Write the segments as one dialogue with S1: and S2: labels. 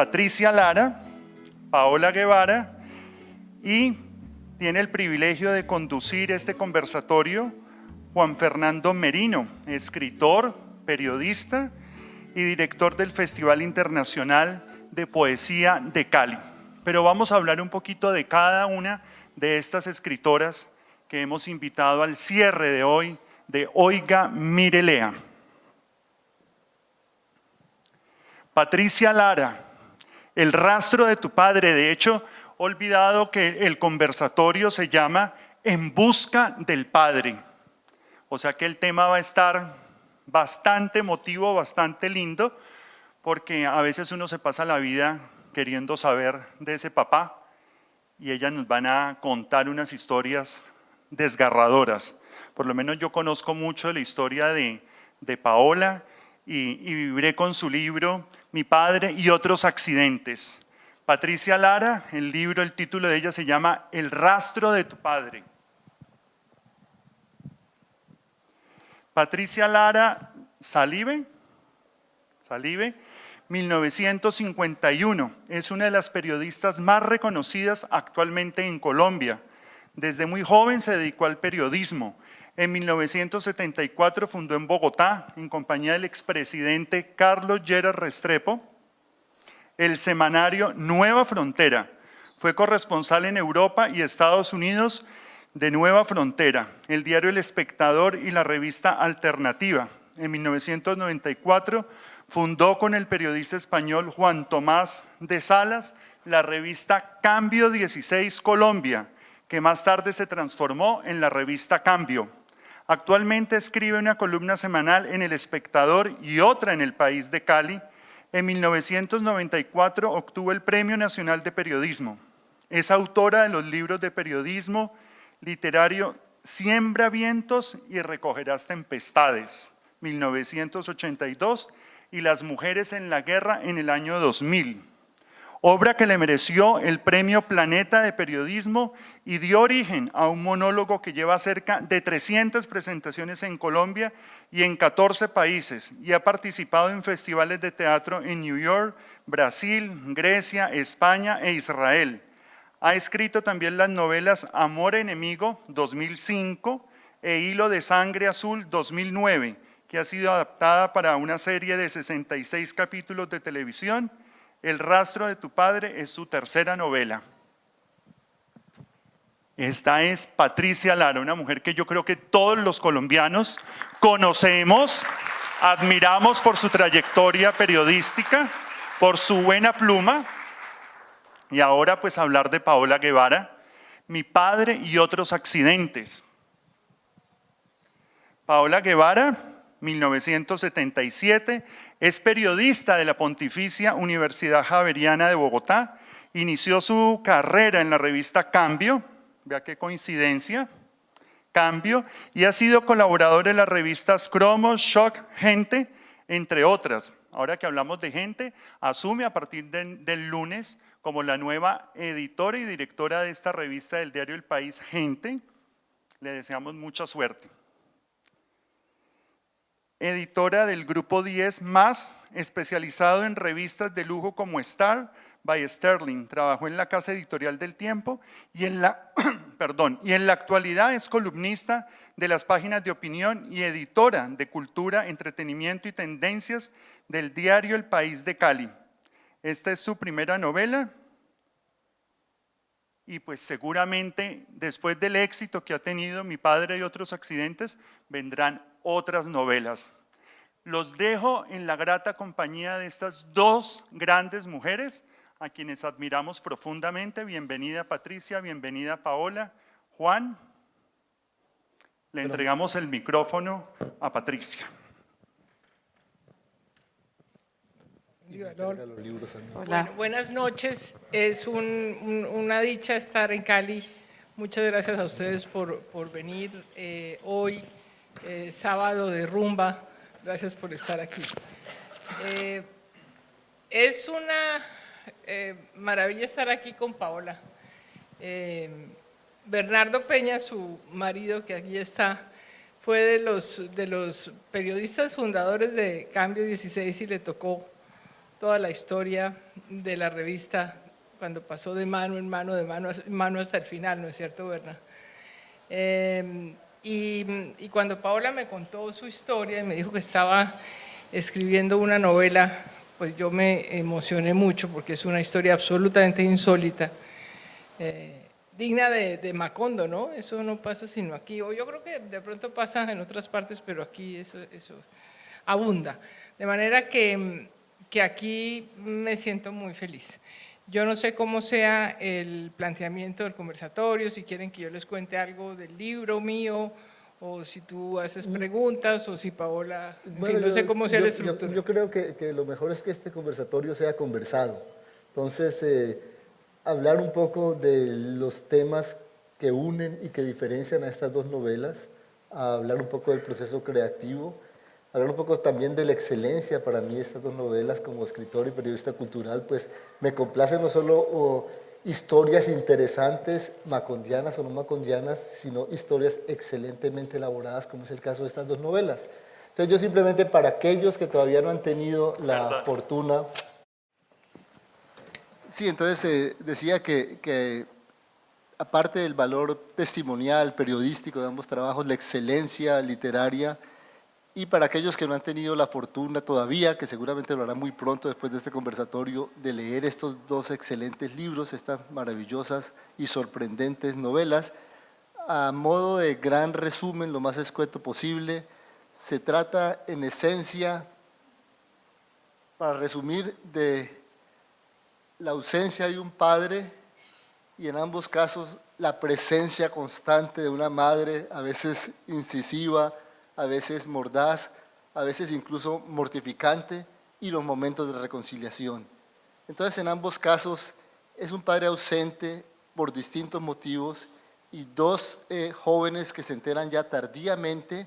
S1: Patricia Lara, Paola Guevara, y tiene el privilegio de conducir este conversatorio Juan Fernando Merino, escritor, periodista y director del Festival Internacional de Poesía de Cali. Pero vamos a hablar un poquito de cada una de estas escritoras que hemos invitado al cierre de hoy de Oiga, mire, lea. Patricia Lara, El rastro de tu padre. De hecho, he olvidado que el conversatorio se llama En busca del padre. O sea que el tema va a estar bastante emotivo, bastante lindo, porque a veces uno se pasa la vida queriendo saber de ese papá y ellas nos van a contar unas historias desgarradoras. Por lo menos yo conozco mucho de la historia de Paola y vibré con su libro Mi padre y otros accidentes. Patricia Lara, el libro, el título de ella se llama El rastro de tu padre. Patricia Lara Salive, 1951, es una de las periodistas más reconocidas actualmente en Colombia. Desde muy joven se dedicó al periodismo. En 1974 fundó en Bogotá, en compañía del expresidente Carlos Lleras Restrepo, el semanario Nueva Frontera. Fue corresponsal en Europa y Estados Unidos de Nueva Frontera, el diario El Espectador y la revista Alternativa. En 1994 fundó con el periodista español Juan Tomás de Salas la revista Cambio 16 Colombia, que más tarde se transformó en la revista Cambio. Actualmente escribe una columna semanal en El Espectador y otra en El País de Cali. En 1994 obtuvo el Premio Nacional de Periodismo. Es autora de los libros de periodismo literario Siembra vientos y recogerás tempestades, 1982, y Las mujeres en la guerra en el año 2000. Obra que le mereció el Premio Planeta de Periodismo y dio origen a un monólogo que lleva cerca de 300 presentaciones en Colombia y en 14 países, y ha participado en festivales de teatro en New York, Brasil, Grecia, España e Israel. Ha escrito también las novelas Amor Enemigo, 2005, e Hilo de Sangre Azul, 2009, que ha sido adaptada para una serie de 66 capítulos de televisión. El rastro de tu padre es su tercera novela. Esta es Patricia Lara, una mujer que yo creo que todos los colombianos conocemos, admiramos por su trayectoria periodística, por su buena pluma. Y ahora pues hablar de Paola Guevara, Mi padre y otros accidentes. Paola Guevara, 1977, es periodista de la Pontificia Universidad Javeriana de Bogotá. Inició su carrera en la revista Cambio, vea qué coincidencia, Cambio, y ha sido colaborador en las revistas Cromos, Shock, Gente, entre otras. Ahora que hablamos de Gente, asume a partir del lunes como la nueva editora y directora de esta revista del diario El País, Gente. Le deseamos mucha suerte. Editora del Grupo 10 Más, especializado en revistas de lujo como Star by Sterling. Trabajó en la Casa Editorial del Tiempo y en la actualidad es columnista de las páginas de opinión y editora de cultura, entretenimiento y tendencias del diario El País de Cali. Esta es su primera novela y pues seguramente después del éxito que ha tenido Mi padre y otros accidentes vendrán otras novelas. Los dejo en la grata compañía de estas dos grandes mujeres a quienes admiramos profundamente. Bienvenida Patricia, bienvenida Paola. Juan, le entregamos el micrófono a Patricia.
S2: Hola. Bueno, buenas noches, es una dicha estar en Cali. Muchas gracias a ustedes por venir hoy, sábado de rumba. Gracias por estar aquí. Es una maravilla estar aquí con Paola. Bernardo Peña, su marido, que aquí está, fue de los periodistas fundadores de Cambio 16 y le tocó toda la historia de la revista cuando pasó de mano en mano, de mano hasta el final, ¿no es cierto, Berna? Y cuando Paola me contó su historia y me dijo que estaba escribiendo una novela, pues yo me emocioné mucho porque es una historia absolutamente insólita, digna de Macondo, ¿no? Eso no pasa sino aquí, o yo creo que de pronto pasa en otras partes, pero aquí eso abunda. De manera que aquí me siento muy feliz. Yo no sé cómo sea el planteamiento del conversatorio, si quieren que yo les cuente algo del libro mío, o si tú haces preguntas, o si Paola, en fin, no sé cómo sea la estructura.
S3: Yo creo que lo mejor es que este conversatorio sea conversado. Entonces, hablar un poco de los temas que unen y que diferencian a estas dos novelas, hablar un poco del proceso creativo, hablar un poco también de la excelencia para mí de estas dos novelas como escritor y periodista cultural, pues me complace no solo historias interesantes, macondianas o no macondianas, sino historias excelentemente elaboradas, como es el caso de estas dos novelas. Entonces yo simplemente para aquellos que todavía no han tenido la fortuna... Sí, entonces decía que aparte del valor testimonial, periodístico de ambos trabajos, la excelencia literaria, y para aquellos que no han tenido la fortuna todavía, que seguramente lo harán muy pronto después de este conversatorio, de leer estos dos excelentes libros, estas maravillosas y sorprendentes novelas, a modo de gran resumen, lo más escueto posible, se trata en esencia, para resumir, de la ausencia de un padre y en ambos casos la presencia constante de una madre, a veces incisiva, a veces mordaz, a veces incluso mortificante, y los momentos de reconciliación. Entonces, en ambos casos, es un padre ausente por distintos motivos y dos jóvenes que se enteran ya tardíamente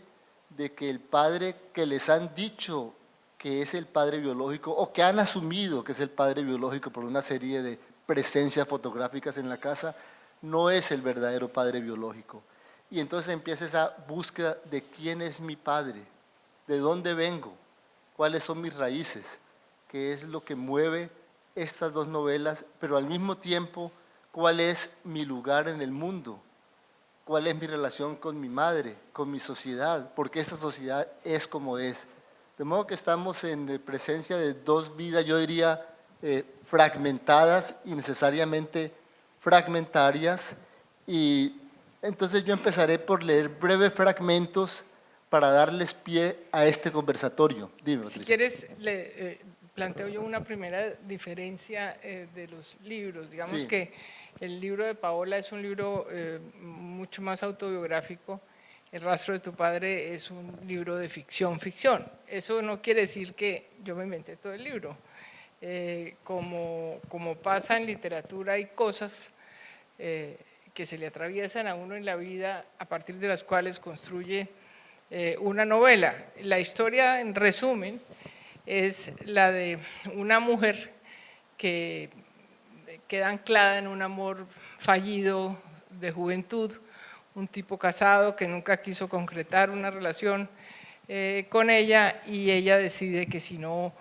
S3: de que el padre que les han dicho que es el padre biológico o que han asumido que es el padre biológico por una serie de presencias fotográficas en la casa, no es el verdadero padre biológico. Y entonces empieza esa búsqueda de quién es mi padre, de dónde vengo, cuáles son mis raíces, qué es lo que mueve estas dos novelas, pero al mismo tiempo, cuál es mi lugar en el mundo, cuál es mi relación con mi madre, con mi sociedad, porque esta sociedad es como es. De modo que estamos en presencia de dos vidas, yo diría, fragmentadas y necesariamente fragmentarias, y entonces yo empezaré por leer breves fragmentos para darles pie a este conversatorio. Dime,
S2: si quieres, le planteo yo una primera diferencia de los libros. Digamos
S3: sí.
S2: que el libro de Paola es un libro mucho más autobiográfico. El rastro de tu padre es un libro de ficción. Eso no quiere decir que yo me inventé todo el libro. Como pasa en literatura, hay cosas que se le atraviesan a uno en la vida a partir de las cuales construye una novela. La historia, en resumen, es la de una mujer que queda anclada en un amor fallido de juventud, un tipo casado que nunca quiso concretar una relación con ella, y ella decide que si no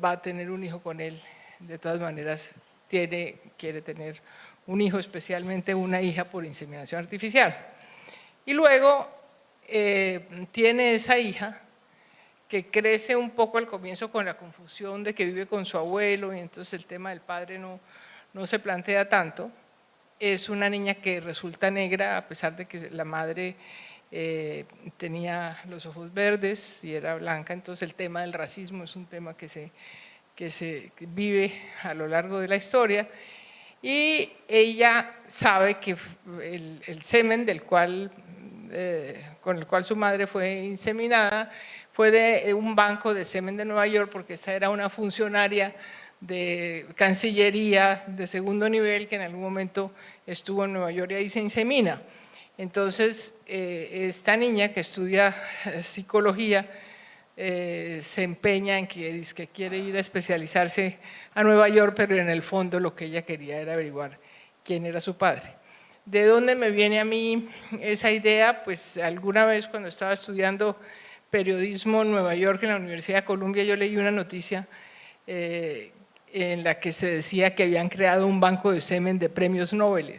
S2: va a tener un hijo con él, de todas maneras quiere tener un hijo, especialmente una hija por inseminación artificial. Y luego tiene esa hija que crece un poco al comienzo con la confusión de que vive con su abuelo, y entonces el tema del padre no se plantea tanto. Es una niña que resulta negra a pesar de que la madre tenía los ojos verdes y era blanca, entonces el tema del racismo es un tema que se vive a lo largo de la historia, y ella sabe que el semen con el cual su madre fue inseminada fue de un banco de semen de Nueva York, porque esta era una funcionaria de Cancillería de segundo nivel que en algún momento estuvo en Nueva York y ahí se insemina. Entonces, esta niña que estudia psicología se empeña en que quiere ir a especializarse a Nueva York, pero en el fondo lo que ella quería era averiguar quién era su padre. ¿De dónde me viene a mí esa idea? Pues alguna vez cuando estaba estudiando periodismo en Nueva York, en la Universidad de Columbia, yo leí una noticia en la que se decía que habían creado un banco de semen de premios Nobel.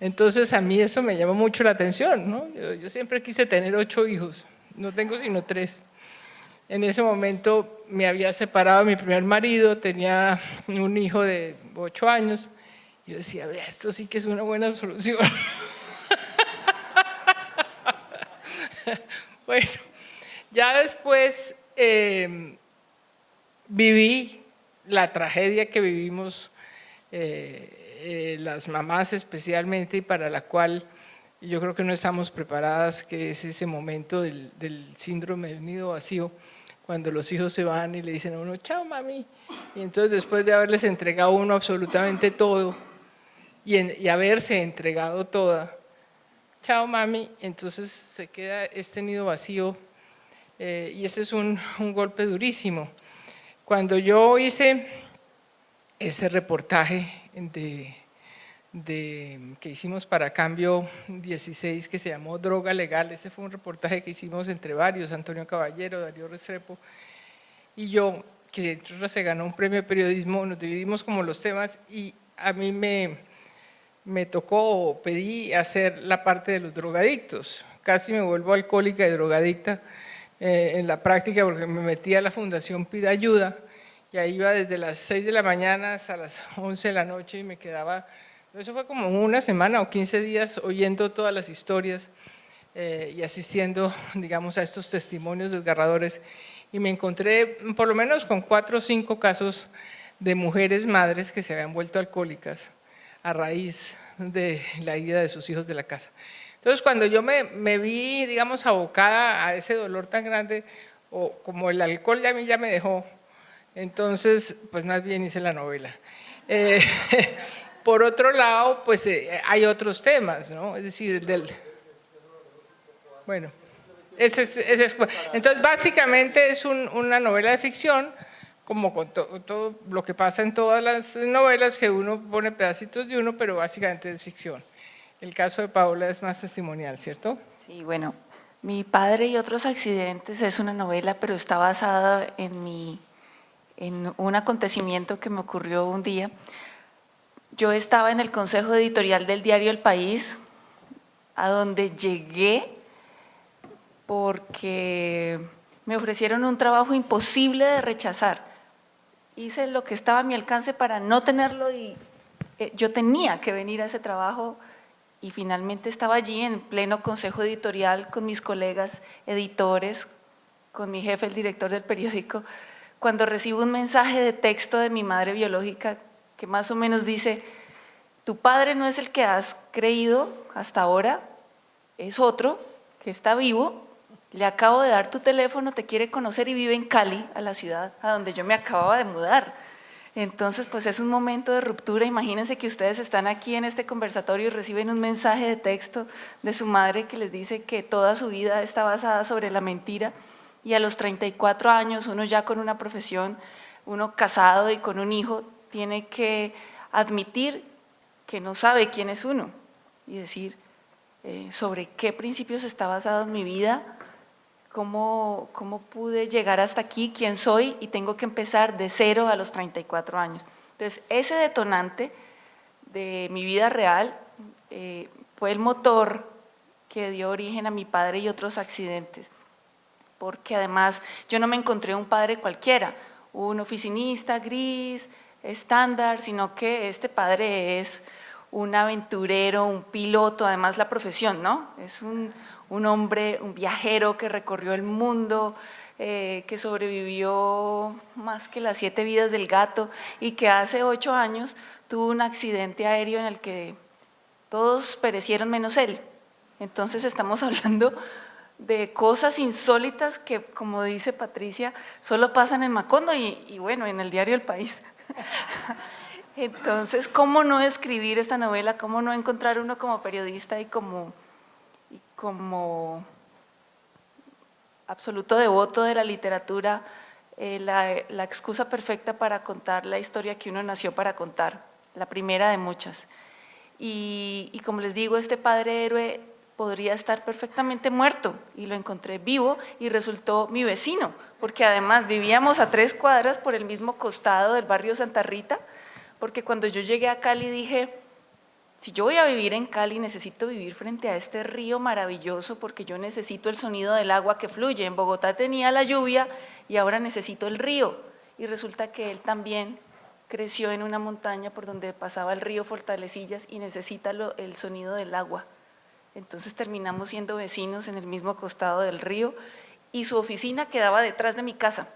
S2: Entonces a mí eso me llamó mucho la atención, ¿no? Yo siempre quise tener 8 hijos, no tengo sino 3. En ese momento me había separado de mi primer marido, tenía un hijo de 8 años. Yo decía, vea, esto sí que es una buena solución. Bueno, ya después viví la tragedia que vivimos las mamás especialmente, y para la cual yo creo que no estamos preparadas, que es ese momento del síndrome del nido vacío, cuando los hijos se van y le dicen a uno, chao mami, y entonces después de haberles entregado a uno absolutamente todo, y haberse entregado toda, chao mami, entonces se queda este nido vacío, y ese es un golpe durísimo. Cuando yo hice ese reportaje que hicimos para Cambio 16, que se llamó Droga Legal, ese fue un reportaje que hicimos entre varios, Antonio Caballero, Darío Restrepo y yo, que se ganó un premio de periodismo, nos dividimos como los temas, y a mí me tocó, pedí hacer la parte de los drogadictos. Casi me vuelvo alcohólica y drogadicta en la práctica, porque me metí a la Fundación Pida Ayuda, y ahí iba desde las 6 de la mañana hasta las 11 de la noche, y me quedaba, eso fue como una semana o 15 días oyendo todas las historias y asistiendo, digamos, a estos testimonios desgarradores, y me encontré por lo menos con 4 o 5 casos de mujeres madres que se habían vuelto alcohólicas a raíz de la ida de sus hijos de la casa. Entonces, cuando yo me vi, digamos, abocada a ese dolor tan grande, o como el alcohol a mí ya me dejó, entonces, pues más bien hice la novela. Por otro lado, pues hay otros temas, ¿no? Es decir, bueno, entonces básicamente es una novela de ficción, como con todo lo que pasa en todas las novelas, que uno pone pedacitos de uno, pero básicamente es ficción. El caso de Paola es más testimonial, ¿cierto?
S4: Sí, bueno, Mi padre y otros accidentes es una novela, pero está basada en un acontecimiento que me ocurrió un día. Yo estaba en el consejo editorial del diario El País, a donde llegué porque me ofrecieron un trabajo imposible de rechazar. Hice lo que estaba a mi alcance para no tenerlo y yo tenía que venir a ese trabajo, y finalmente estaba allí en pleno consejo editorial con mis colegas editores, con mi jefe, el director del periódico, cuando recibo un mensaje de texto de mi madre biológica que más o menos dice: tu padre no es el que has creído hasta ahora, es otro que está vivo, le acabo de dar tu teléfono, te quiere conocer y vive en Cali, a la ciudad a donde yo me acababa de mudar. Entonces, pues es un momento de ruptura. Imagínense que ustedes están aquí en este conversatorio y reciben un mensaje de texto de su madre que les dice que toda su vida está basada sobre la mentira, y a los 34 años, uno ya con una profesión, uno casado y con un hijo, tiene que admitir que no sabe quién es uno y decir sobre qué principios está basado en mi vida, cómo pude llegar hasta aquí, quién soy, y tengo que empezar de cero a los 34 años. Entonces, ese detonante de mi vida real fue el motor que dio origen a mi padre y otros accidentes, porque además yo no me encontré un padre cualquiera, un oficinista gris, estándar, sino que este padre es un aventurero, un piloto, además la profesión, ¿no? Es un hombre, un viajero que recorrió el mundo, que sobrevivió más que las 7 vidas del gato, y que hace 8 años tuvo un accidente aéreo en el que todos perecieron menos él. Entonces estamos hablando de cosas insólitas que, como dice Patricia, solo pasan en Macondo y bueno, en el diario El País. Entonces, ¿cómo no escribir esta novela? ¿Cómo no encontrar uno como periodista y como absoluto devoto de la literatura, la excusa perfecta para contar la historia que uno nació para contar, la primera de muchas? Y como les digo, este padre héroe podría estar perfectamente muerto y lo encontré vivo y resultó mi vecino, porque además vivíamos a 3 cuadras por el mismo costado del barrio Santa Rita, porque cuando yo llegué a Cali dije, si yo voy a vivir en Cali necesito vivir frente a este río maravilloso porque yo necesito el sonido del agua que fluye. En Bogotá tenía la lluvia y ahora necesito el río. Y resulta que él también creció en una montaña por donde pasaba el río Fortalecillas y necesita el sonido del agua. Entonces terminamos siendo vecinos en el mismo costado del río y su oficina quedaba detrás de mi casa.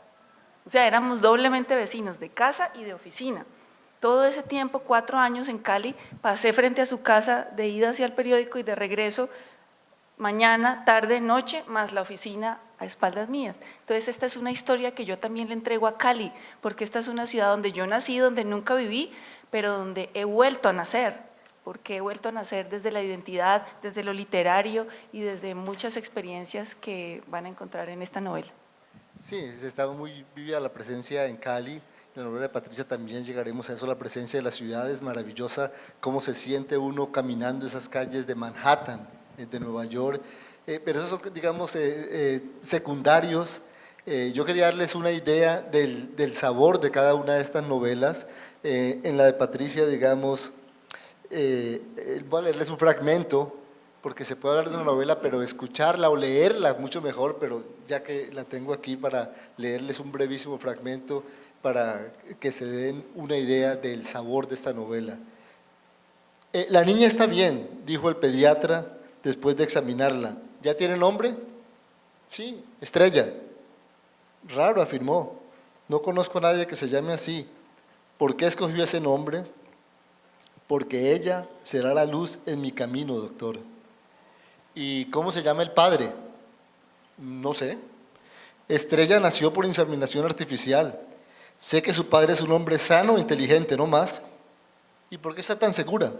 S4: O sea, éramos doblemente vecinos, de casa y de oficina. Todo ese tiempo, 4 años en Cali, pasé frente a su casa de ida hacia el periódico y de regreso, mañana, tarde, noche, más la oficina a espaldas mías. Entonces esta es una historia que yo también le entrego a Cali, porque esta es una ciudad donde yo nací, donde nunca viví, pero donde he vuelto a nacer, porque he vuelto a nacer desde la identidad, desde lo literario y desde muchas experiencias que van a encontrar en esta novela.
S3: Sí, estaba muy viva la presencia en Cali. En la novela de Patricia también llegaremos a eso, la presencia de la ciudad es maravillosa, cómo se siente uno caminando esas calles de Manhattan, de Nueva York, pero esos son, digamos, secundarios. Yo quería darles una idea del sabor de cada una de estas novelas. En la de Patricia, digamos, voy a leerles un fragmento, porque se puede hablar de una novela, pero escucharla o leerla mucho mejor, pero ya que la tengo aquí para leerles un brevísimo fragmento para que se den una idea del sabor de esta novela. La niña está bien, dijo el pediatra después de examinarla. ¿Ya tiene nombre? Sí, Estrella. Raro, afirmó. No conozco a nadie que se llame así. ¿Por qué escogió ese nombre? Porque ella será la luz en mi camino, doctor. ¿Y cómo se llama el padre? No sé. Estrella nació por inseminación artificial. Sé que su padre es un hombre sano e inteligente, no más. ¿Y por qué está tan segura?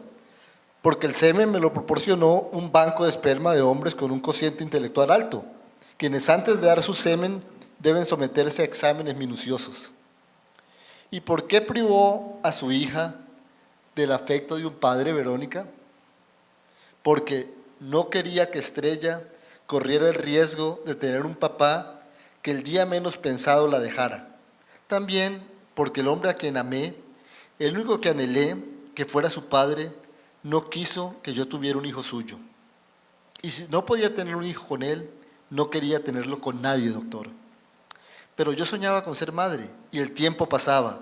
S3: Porque el semen me lo proporcionó un banco de esperma de hombres con un cociente intelectual alto, quienes antes de dar su semen deben someterse a exámenes minuciosos. ¿Y por qué privó a su hija del afecto de un padre, Verónica? Porque no quería que Estrella corriera el riesgo de tener un papá que el día menos pensado la dejara. También porque el hombre a quien amé, el único que anhelé que fuera su padre, no quiso que yo tuviera un hijo suyo. Y si no podía tener un hijo con él, no quería tenerlo con nadie, doctor. Pero yo soñaba con ser madre y el tiempo pasaba.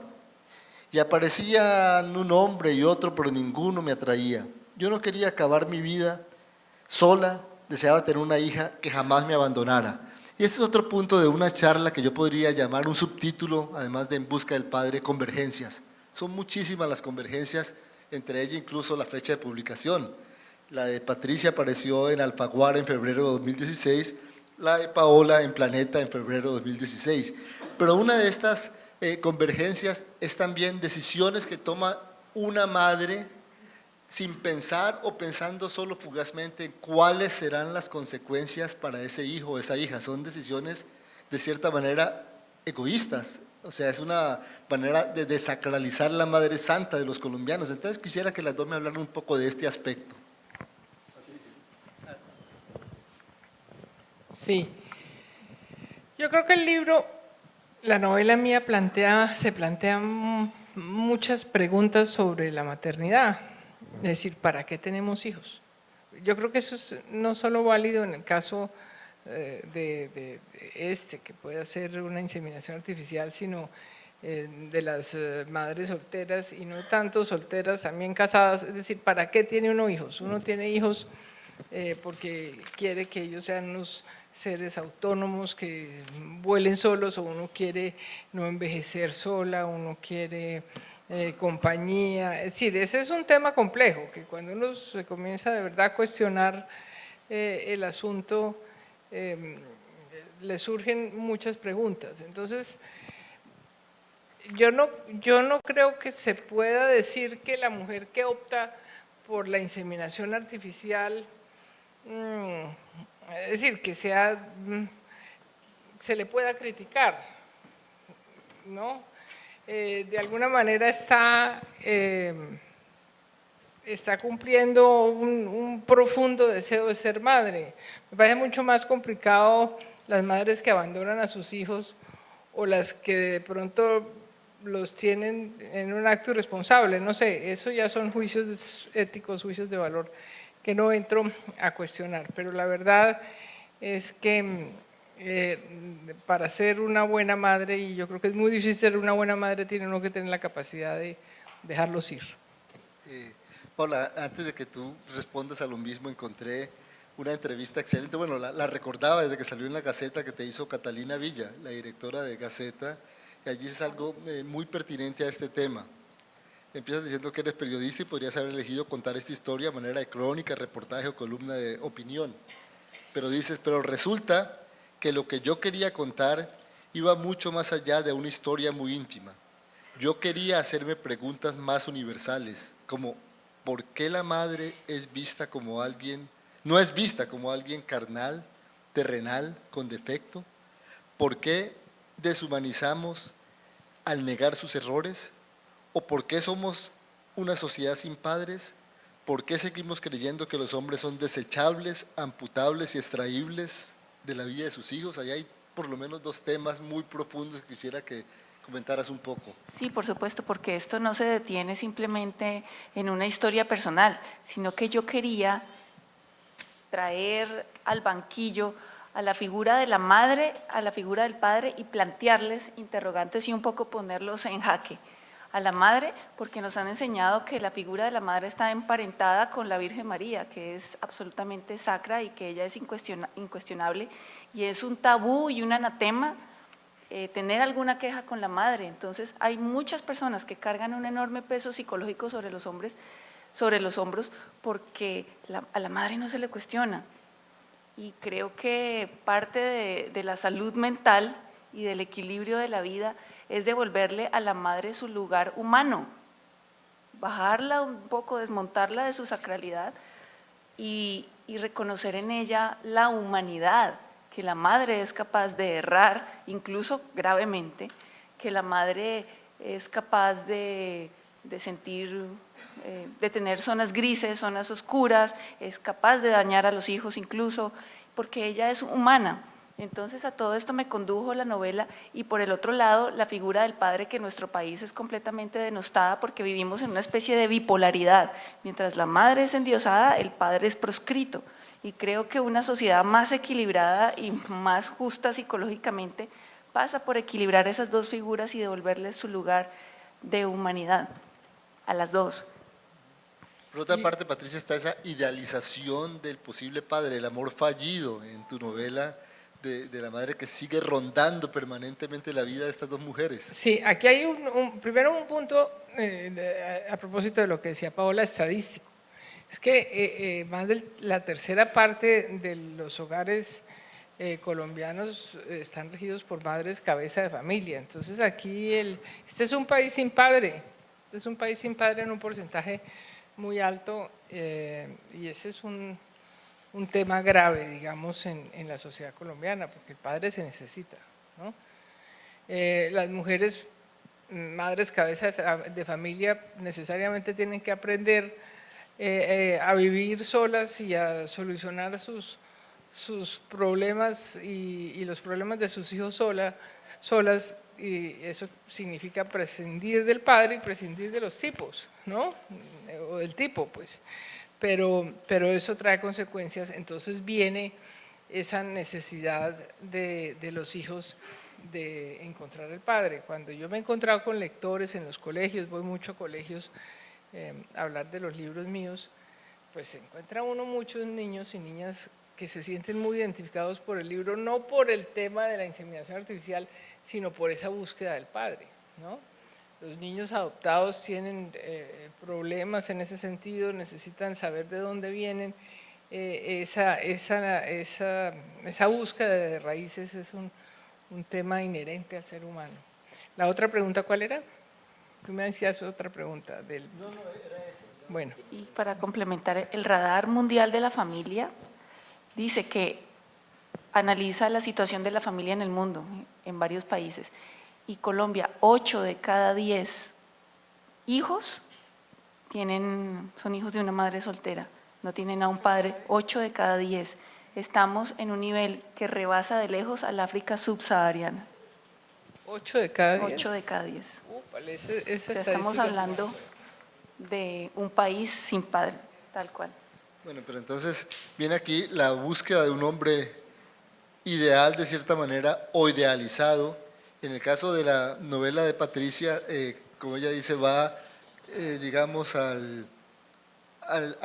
S3: Y aparecían un hombre y otro, pero ninguno me atraía. Yo no quería acabar mi vida sola, deseaba tener una hija que jamás me abandonara. Y este es otro punto de una charla que yo podría llamar un subtítulo, además de En busca del padre, convergencias. Son muchísimas las convergencias, entre ellas incluso la fecha de publicación. La de Patricia apareció en Alfaguara en febrero de 2016, la de Paola en Planeta en febrero de 2016. Pero una de estas convergencias es también decisiones que toma una madre sin pensar o pensando solo fugazmente en cuáles serán las consecuencias para ese hijo o esa hija. Son decisiones de cierta manera egoístas, o sea, es una manera de desacralizar la Madre Santa de los colombianos. Entonces quisiera que las dos me hablaran un poco de este aspecto.
S2: Sí, yo creo que el libro, la novela mía se plantean muchas preguntas sobre la maternidad. Es decir, ¿para qué tenemos hijos? Yo creo que eso es no solo válido en el caso de que puede ser una inseminación artificial, sino de las madres solteras y no tanto solteras, también casadas. Es decir, ¿para qué tiene uno hijos? Uno tiene hijos porque quiere que ellos sean unos seres autónomos que vuelen solos, o uno quiere no envejecer sola, uno quiere compañía. Es decir, ese es un tema complejo, que cuando uno se comienza de verdad a cuestionar el asunto, le surgen muchas preguntas. Entonces, yo no creo que se pueda decir que la mujer que opta por la inseminación artificial, es decir, que se le pueda criticar, ¿no? De alguna manera está está cumpliendo un profundo deseo de ser madre. Me parece mucho más complicado las madres que abandonan a sus hijos o las que de pronto los tienen en un acto irresponsable, no sé, eso ya son juicios éticos, juicios de valor que no entro a cuestionar, pero la verdad es que para ser una buena madre, y yo creo que es muy difícil ser una buena madre, tiene uno que tener la capacidad de dejarlos ir.
S3: Paula, antes de que tú respondas a lo mismo, encontré una entrevista excelente, bueno, la recordaba desde que salió en la Gaceta que te hizo Catalina Villa, la directora de Gaceta, y allí es algo muy pertinente a este tema. Empiezas diciendo que eres periodista y podrías haber elegido contar esta historia de manera de crónica, reportaje o columna de opinión, pero dices, pero resulta que lo que yo quería contar iba mucho más allá de una historia muy íntima. Yo quería hacerme preguntas más universales, como ¿por qué la madre es vista como alguien, no es vista como alguien carnal, terrenal, con defecto? ¿Por qué deshumanizamos al negar sus errores? ¿O por qué somos una sociedad sin padres? ¿Por qué seguimos creyendo que los hombres son desechables, amputables y extraíbles de la vida de sus hijos? Allá hay por lo menos dos temas muy profundos que quisiera que comentaras un poco.
S4: Sí, por supuesto, porque esto no se detiene simplemente en una historia personal, sino que yo quería traer al banquillo a la figura de la madre, a la figura del padre y plantearles interrogantes y un poco ponerlos en jaque. A la madre, porque nos han enseñado que la figura de la madre está emparentada con la Virgen María, que es absolutamente sacra y que ella es incuestionable, y es un tabú y un anatema tener alguna queja con la madre. Entonces hay muchas personas que cargan un enorme peso psicológico sobre los hombros, porque a la madre no se le cuestiona. Y creo que parte de la salud mental y del equilibrio de la vida es devolverle a la madre su lugar humano, bajarla un poco, desmontarla de su sacralidad y reconocer en ella la humanidad, que la madre es capaz de errar, incluso gravemente, que la madre es capaz de sentir, de tener zonas grises, zonas oscuras, es capaz de dañar a los hijos incluso, porque ella es humana. Entonces a todo esto me condujo la novela y por el otro lado la figura del padre, que en nuestro país es completamente denostada porque vivimos en una especie de bipolaridad. Mientras la madre es endiosada, el padre es proscrito. Y creo que una sociedad más equilibrada y más justa psicológicamente pasa por equilibrar esas dos figuras y devolverles su lugar de humanidad a las dos.
S3: Por otra parte, Patricia, está esa idealización del posible padre, el amor fallido en tu novela de la madre que sigue rondando permanentemente la vida de estas dos mujeres.
S2: Sí, aquí hay primero un punto a propósito de lo que decía Paola, estadístico. Es que más de la tercera parte de los hogares colombianos están regidos por madres cabeza de familia. Entonces aquí este es un país sin padre, es un país sin padre en un porcentaje muy alto y ese es un tema grave, digamos, en la sociedad colombiana, porque el padre se necesita, ¿no? Las mujeres, madres cabeza de familia, necesariamente tienen que aprender a vivir solas y a solucionar sus problemas y los problemas de sus hijos solas, y eso significa prescindir del padre y prescindir de los tipos, ¿no? O del tipo, pues. Pero eso trae consecuencias, entonces viene esa necesidad de los hijos de encontrar el padre. Cuando yo me he encontrado con lectores en los colegios, voy mucho a colegios a hablar de los libros míos, pues se encuentra uno muchos niños y niñas que se sienten muy identificados por el libro, no por el tema de la inseminación artificial, sino por esa búsqueda del padre, ¿no? Los niños adoptados tienen problemas en ese sentido, necesitan saber de dónde vienen. Esa búsqueda de raíces es un tema inherente al ser humano. ¿La otra pregunta cuál era? Tú me decías otra pregunta. No, era eso. Bueno.
S4: Y para complementar, el Radar Mundial de la Familia dice que analiza la situación de la familia en el mundo, en varios países, y Colombia, 8 de cada 10 hijos son hijos de una madre soltera, no tienen a un padre, 8 de cada 10. Estamos en un nivel que rebasa de lejos al África subsahariana.
S2: 8 de cada 10.
S4: 8 de cada 10.
S2: Úpale, esa
S4: O sea, estamos
S2: estadística-
S4: hablando de un país sin padre, tal cual.
S3: Bueno, pero entonces viene aquí la búsqueda de un hombre ideal de cierta manera o idealizado. En el caso de la novela de Patricia, como ella dice, va, digamos, a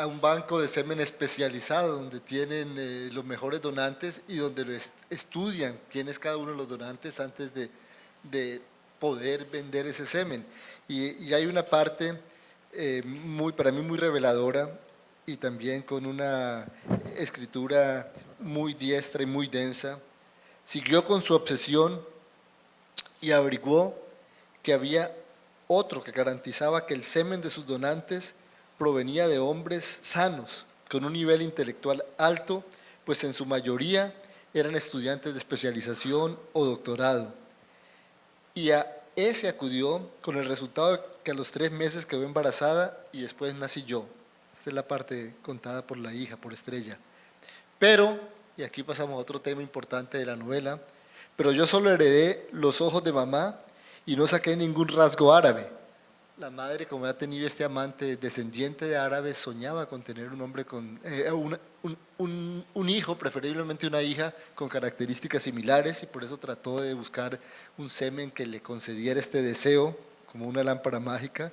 S3: un banco de semen especializado donde tienen los mejores donantes y donde estudian quién es cada uno de los donantes antes de poder vender ese semen. Y hay una parte para mí muy reveladora y también con una escritura muy diestra y muy densa. Siguió con su obsesión y averiguó que había otro que garantizaba que el semen de sus donantes provenía de hombres sanos, con un nivel intelectual alto, pues en su mayoría eran estudiantes de especialización o doctorado. Y a ese acudió con el resultado que a los 3 meses quedó embarazada y después nací yo. Esta es la parte contada por la hija, por Estrella. Pero, y aquí pasamos a otro tema importante de la novela, pero yo solo heredé los ojos de mamá y no saqué ningún rasgo árabe. La madre, como ha tenido este amante descendiente de árabes, soñaba con tener un hombre un hijo, preferiblemente una hija, con características similares, y por eso trató de buscar un semen que le concediera este deseo, como una lámpara mágica.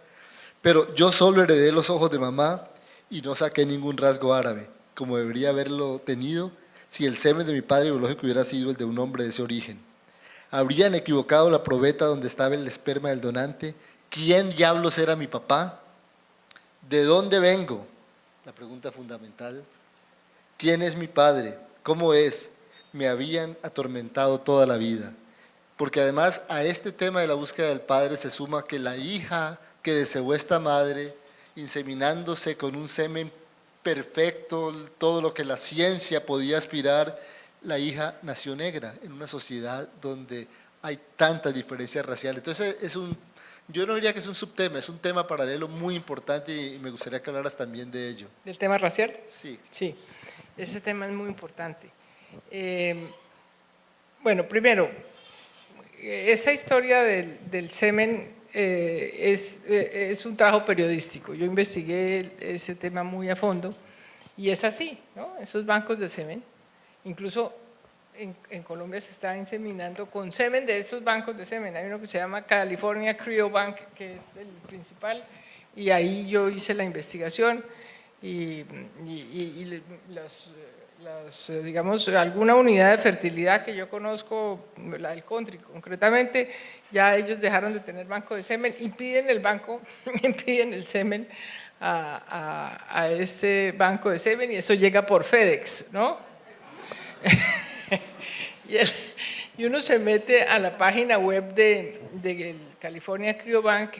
S3: Pero yo solo heredé los ojos de mamá y no saqué ningún rasgo árabe, como debería haberlo tenido si el semen de mi padre biológico hubiera sido el de un hombre de ese origen. Habrían equivocado la probeta donde estaba el esperma del donante. ¿Quién diablos era mi papá? ¿De dónde vengo? La pregunta fundamental. ¿Quién es mi padre? ¿Cómo es? Me habían atormentado toda la vida. Porque además a este tema de la búsqueda del padre se suma que la hija que deseó esta madre, inseminándose con un semen perfecto, todo lo que la ciencia podía aspirar, la hija nació negra en una sociedad donde hay tantas diferencias raciales. Entonces yo no diría que es un subtema, es un tema paralelo muy importante y me gustaría que hablaras también de ello.
S2: ¿Del tema racial?
S3: Sí.
S2: Sí, ese tema es muy importante. Bueno, primero, esa historia del semen es un trabajo periodístico. Yo investigué ese tema muy a fondo y es así, ¿no? Esos bancos de semen, incluso en Colombia se está inseminando con semen de esos bancos de semen. Hay uno que se llama California Cryobank, que es el principal, y ahí yo hice la investigación y digamos, alguna unidad de fertilidad que yo conozco, la del country concretamente, ya ellos dejaron de tener banco de semen, impiden el semen a este banco de semen y eso llega por FedEx, ¿no? Y uno se mete a la página web de California Cryobank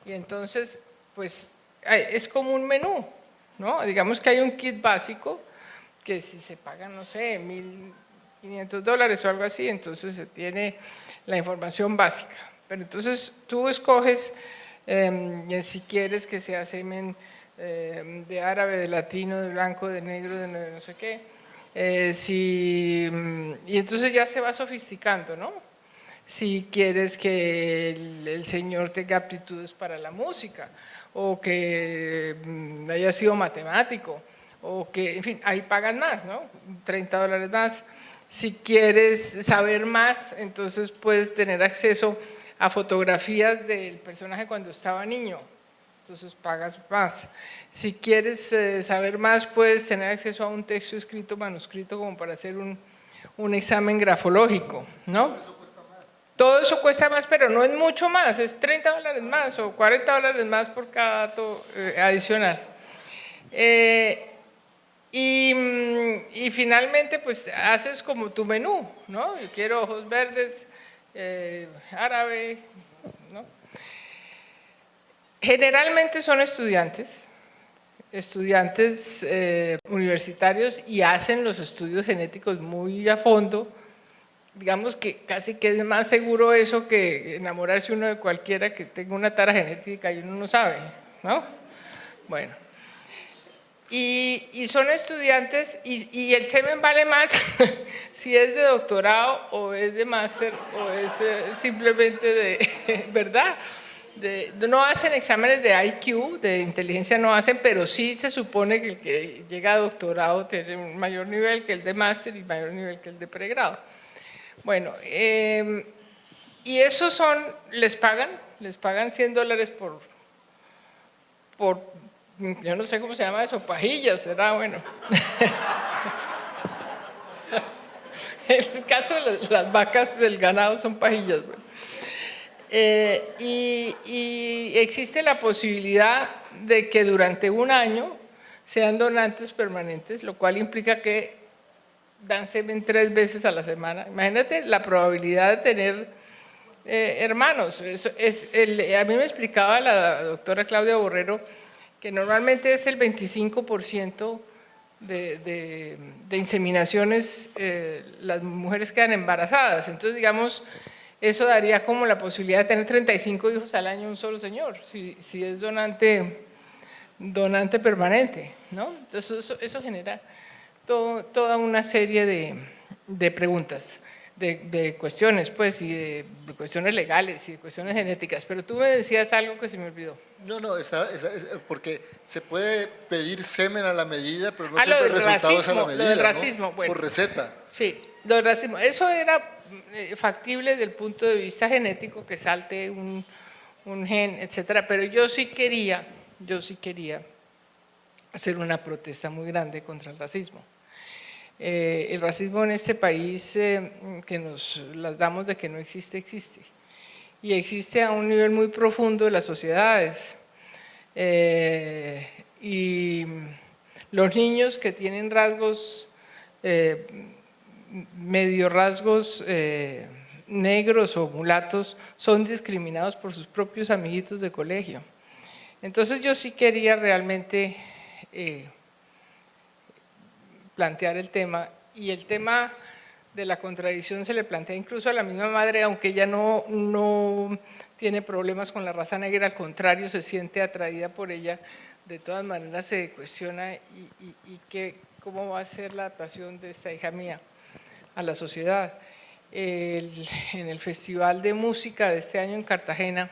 S2: y entonces, pues, es como un menú, ¿no? Digamos que hay un kit básico que si se pagan, no sé, $1.500 o algo así, entonces se tiene la información básica. Pero entonces tú escoges si quieres que sea semen de árabe, de latino, de blanco, de negro, de no sé qué. Y entonces ya se va sofisticando, ¿no? Si quieres que el señor tenga aptitudes para la música o que haya sido matemático o que, en fin, ahí pagan más, ¿no? $30 más. Si quieres saber más, entonces puedes tener acceso a fotografías del personaje cuando estaba niño, entonces pagas más. Si quieres saber más, puedes tener acceso a un texto escrito, manuscrito, como para hacer un examen grafológico, ¿no? Todo eso cuesta más, pero no es mucho más, es $30 más o $40 más por cada dato adicional. Y finalmente, pues haces como tu menú, ¿no? Yo quiero ojos verdes, árabe, ¿no? Generalmente son estudiantes universitarios y hacen los estudios genéticos muy a fondo. Digamos que casi que es más seguro eso que enamorarse uno de cualquiera que tenga una tara genética y uno no sabe, ¿no? Bueno. Y son estudiantes, y el semen vale más si es de doctorado o es de máster o es simplemente de, ¿verdad? No hacen exámenes de IQ, de inteligencia no hacen, pero sí se supone que el que llega a doctorado tiene un mayor nivel que el de máster y mayor nivel que el de pregrado. Bueno, y esos son, les pagan $100 por, yo no sé cómo se llama eso, pajillas, será bueno. En el caso de las vacas del ganado son pajillas. Bueno. Y existe la posibilidad de que durante un año sean donantes permanentes, lo cual implica que dan semen 3 veces a la semana. Imagínate la probabilidad de tener hermanos. A mí me explicaba la doctora Claudia Borrero que normalmente es el 25% de inseminaciones, las mujeres quedan embarazadas. Entonces, digamos, eso daría como la posibilidad de tener 35 hijos al año un solo señor, si es donante permanente, ¿no? Entonces, eso genera toda una serie de preguntas, de cuestiones, pues, y de cuestiones legales y de cuestiones genéticas. Pero tú me decías algo que se me olvidó.
S3: No, porque se puede pedir semen a la medida, pero no
S2: Lo
S3: siempre el
S2: del
S3: resultado es a la
S2: racismo,
S3: medida,
S2: lo del
S3: ¿no?
S2: racismo, bueno.
S3: Por receta.
S2: Sí, lo del racismo. Eso era factible desde el punto de vista genético, que salte un gen, etcétera. Pero yo sí quería hacer una protesta muy grande contra el racismo. El racismo en este país, que nos las damos de que no existe, existe. Y existe a un nivel muy profundo de las sociedades. Y los niños que tienen rasgos, medio rasgos negros o mulatos, son discriminados por sus propios amiguitos de colegio. Entonces yo sí quería realmente plantear el tema, y el tema de la contradicción se le plantea incluso a la misma madre, aunque ella no tiene problemas con la raza negra, al contrario, se siente atraída por ella, de todas maneras se cuestiona cómo va a ser la adaptación de esta hija mía a la sociedad. En el Festival de Música de este año en Cartagena,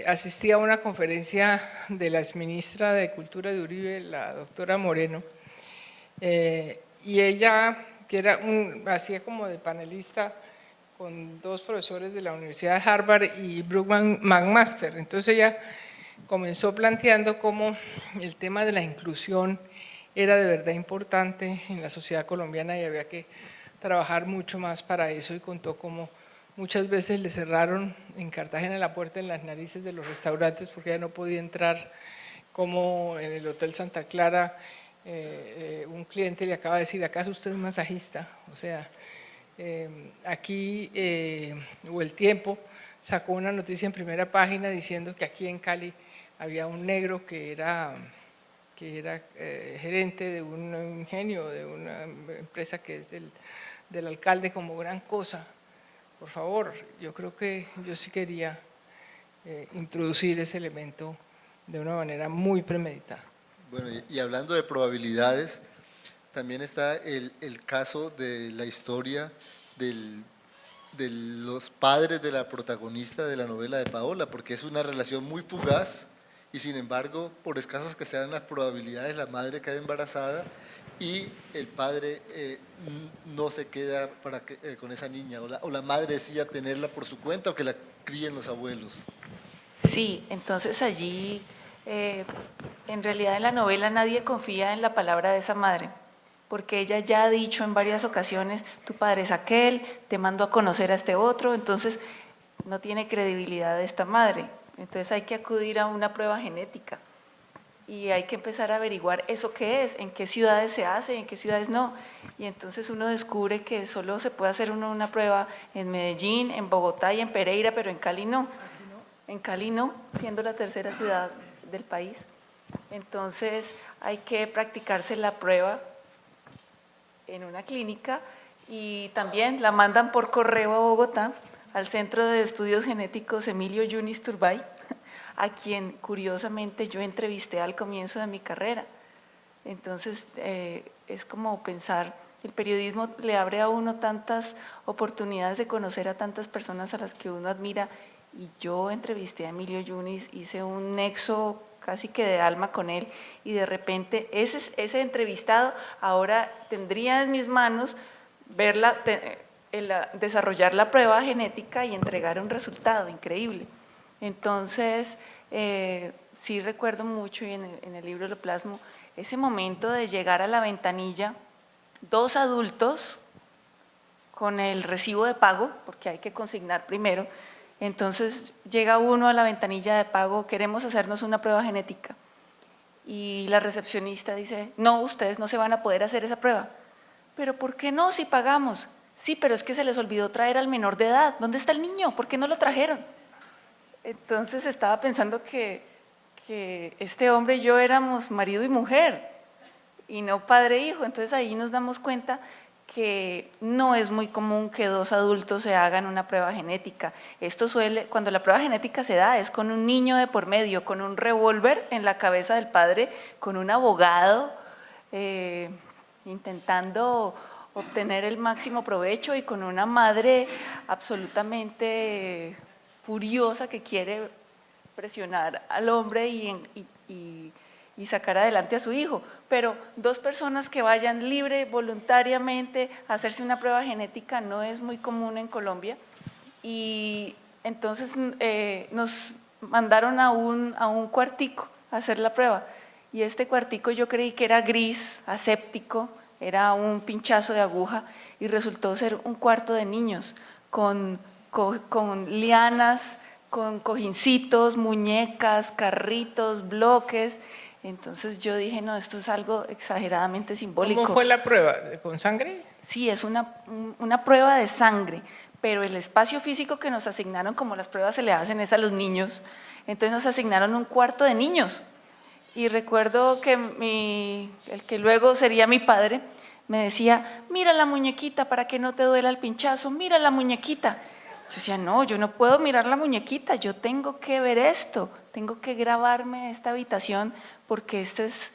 S2: asistí a una conferencia de la exministra de Cultura de Uribe, la doctora Moreno, y ella, que hacía como de panelista con 2 profesores de la Universidad de Harvard y Brooke McMaster. Entonces ella comenzó planteando cómo el tema de la inclusión era de verdad importante en la sociedad colombiana y había que trabajar mucho más para eso, y contó cómo muchas veces le cerraron en Cartagena la puerta en las narices de los restaurantes porque ella no podía entrar, como en el Hotel Santa Clara un cliente le acaba de decir: ¿acaso usted es masajista? O sea, aquí, o El Tiempo sacó una noticia en primera página diciendo que aquí en Cali había un negro que era gerente de un ingenio, de una empresa que es del alcalde, como gran cosa. Por favor, yo creo que yo sí quería introducir ese elemento de una manera muy premeditada.
S3: Bueno, y hablando de probabilidades, también está el caso de la historia de los padres de la protagonista de la novela de Paola, porque es una relación muy fugaz y sin embargo, por escasas que sean las probabilidades, la madre queda embarazada y el padre no se queda con esa niña, o la madre decide tenerla por su cuenta o que la críen los abuelos.
S4: Sí, entonces allí, en realidad en la novela nadie confía en la palabra de esa madre, porque ella ya ha dicho en varias ocasiones: tu padre es aquel, te mando a conocer a este otro, entonces no tiene credibilidad esta madre. Entonces hay que acudir a una prueba genética y hay que empezar a averiguar eso qué es, en qué ciudades se hace, en qué ciudades no. Y entonces uno descubre que solo se puede hacer una prueba en Medellín, en Bogotá y en Pereira, pero en Cali no. En Cali no, siendo la tercera ciudad del país. Entonces hay que practicarse la prueba en una clínica y también la mandan por correo a Bogotá, al Centro de Estudios Genéticos Emilio Yunis Turbay. a quien curiosamente yo entrevisté al comienzo de mi carrera. Entonces, es como pensar, el periodismo le abre a uno tantas oportunidades de conocer a tantas personas a las que uno admira, y yo entrevisté a Emilio Yunis, hice un nexo casi que de alma con él, y de repente ese entrevistado ahora tendría en mis manos desarrollar la prueba genética y entregar un resultado increíble. Entonces, sí recuerdo mucho, y en el libro lo plasmo, ese momento de llegar a la ventanilla, 2 adultos con el recibo de pago, porque hay que consignar primero. Entonces llega uno a la ventanilla de pago, queremos hacernos una prueba genética. Y la recepcionista dice, no, ustedes no se van a poder hacer esa prueba. ¿Pero por qué no, si pagamos? Sí, pero es que se les olvidó traer al menor de edad. ¿Dónde está el niño? ¿Por qué no lo trajeron? Entonces estaba pensando que este hombre y yo éramos marido y mujer, y no padre e hijo. Entonces ahí nos damos cuenta que no es muy común que 2 adultos se hagan una prueba genética. Esto suele, cuando la prueba genética se da, es con un niño de por medio, con un revólver en la cabeza del padre, con un abogado, intentando obtener el máximo provecho, y con una madre absolutamente furiosa que quiere presionar al hombre y sacar adelante a su hijo. Pero 2 personas que vayan libre, voluntariamente, a hacerse una prueba genética no es muy común en Colombia. Y entonces nos mandaron a un cuartico a hacer la prueba. Y este cuartico yo creí que era gris, aséptico, era un pinchazo de aguja, y resultó ser un cuarto de niños con lianas, con cojincitos, muñecas, carritos, bloques. Entonces yo dije, no, esto es algo exageradamente simbólico.
S2: ¿Cómo fue la prueba? ¿Con sangre?
S4: Sí, es una prueba de sangre, pero el espacio físico que nos asignaron, como las pruebas se le hacen, es a los niños. Entonces nos asignaron un cuarto de niños. Y recuerdo que el que luego sería mi padre me decía, mira la muñequita para que no te duela el pinchazo, mira la muñequita. Yo decía, no, yo no puedo mirar la muñequita, yo tengo que ver esto, tengo que grabarme esta habitación, porque esta es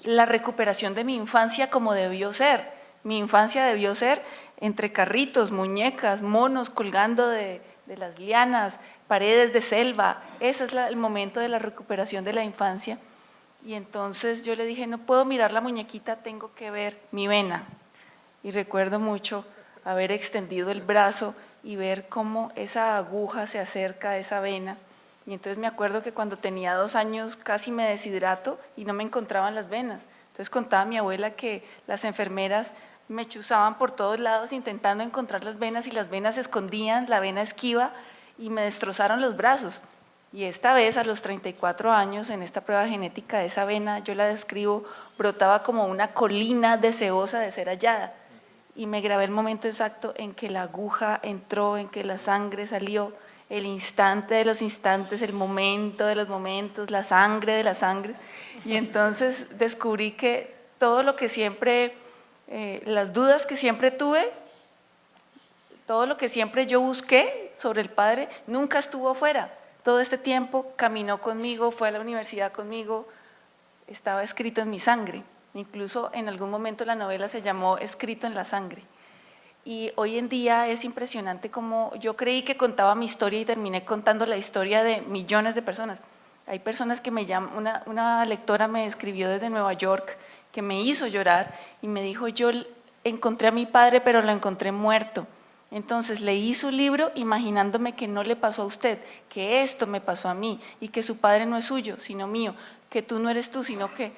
S4: la recuperación de mi infancia como debió ser. Mi infancia debió ser entre carritos, muñecas, monos colgando de las lianas, paredes de selva. Ese es el momento de la recuperación de la infancia. Y entonces yo le dije, no puedo mirar la muñequita, tengo que ver mi vena. Y recuerdo mucho haber extendido el brazo y ver cómo esa aguja se acerca a esa vena. Y entonces me acuerdo que cuando tenía 2 años casi me deshidrato y no me encontraban las venas. Entonces contaba a mi abuela que las enfermeras me chuzaban por todos lados intentando encontrar las venas, y las venas se escondían, la vena esquiva, y me destrozaron los brazos. Y esta vez, a los 34 años, en esta prueba genética de esa vena, yo la describo, brotaba como una colina deseosa de ser hallada. Y me grabé el momento exacto en que la aguja entró, en que la sangre salió, el instante de los instantes, el momento de los momentos, la sangre de la sangre. Y entonces descubrí que todo lo que siempre, las dudas que siempre tuve, todo lo que siempre yo busqué sobre el Padre, nunca estuvo afuera. Todo este tiempo caminó conmigo, fue a la universidad conmigo, estaba escrito en mi sangre. Incluso en algún momento la novela se llamó Escrito en la sangre. Y hoy en día es impresionante cómo yo creí que contaba mi historia y terminé contando la historia de millones de personas. Hay personas que me llaman, una lectora me escribió desde Nueva York que me hizo llorar y me dijo, yo encontré a mi padre pero lo encontré muerto. Entonces leí su libro imaginándome que no le pasó a usted, que esto me pasó a mí y que su padre no es suyo, sino mío, que tú no eres tú, sino que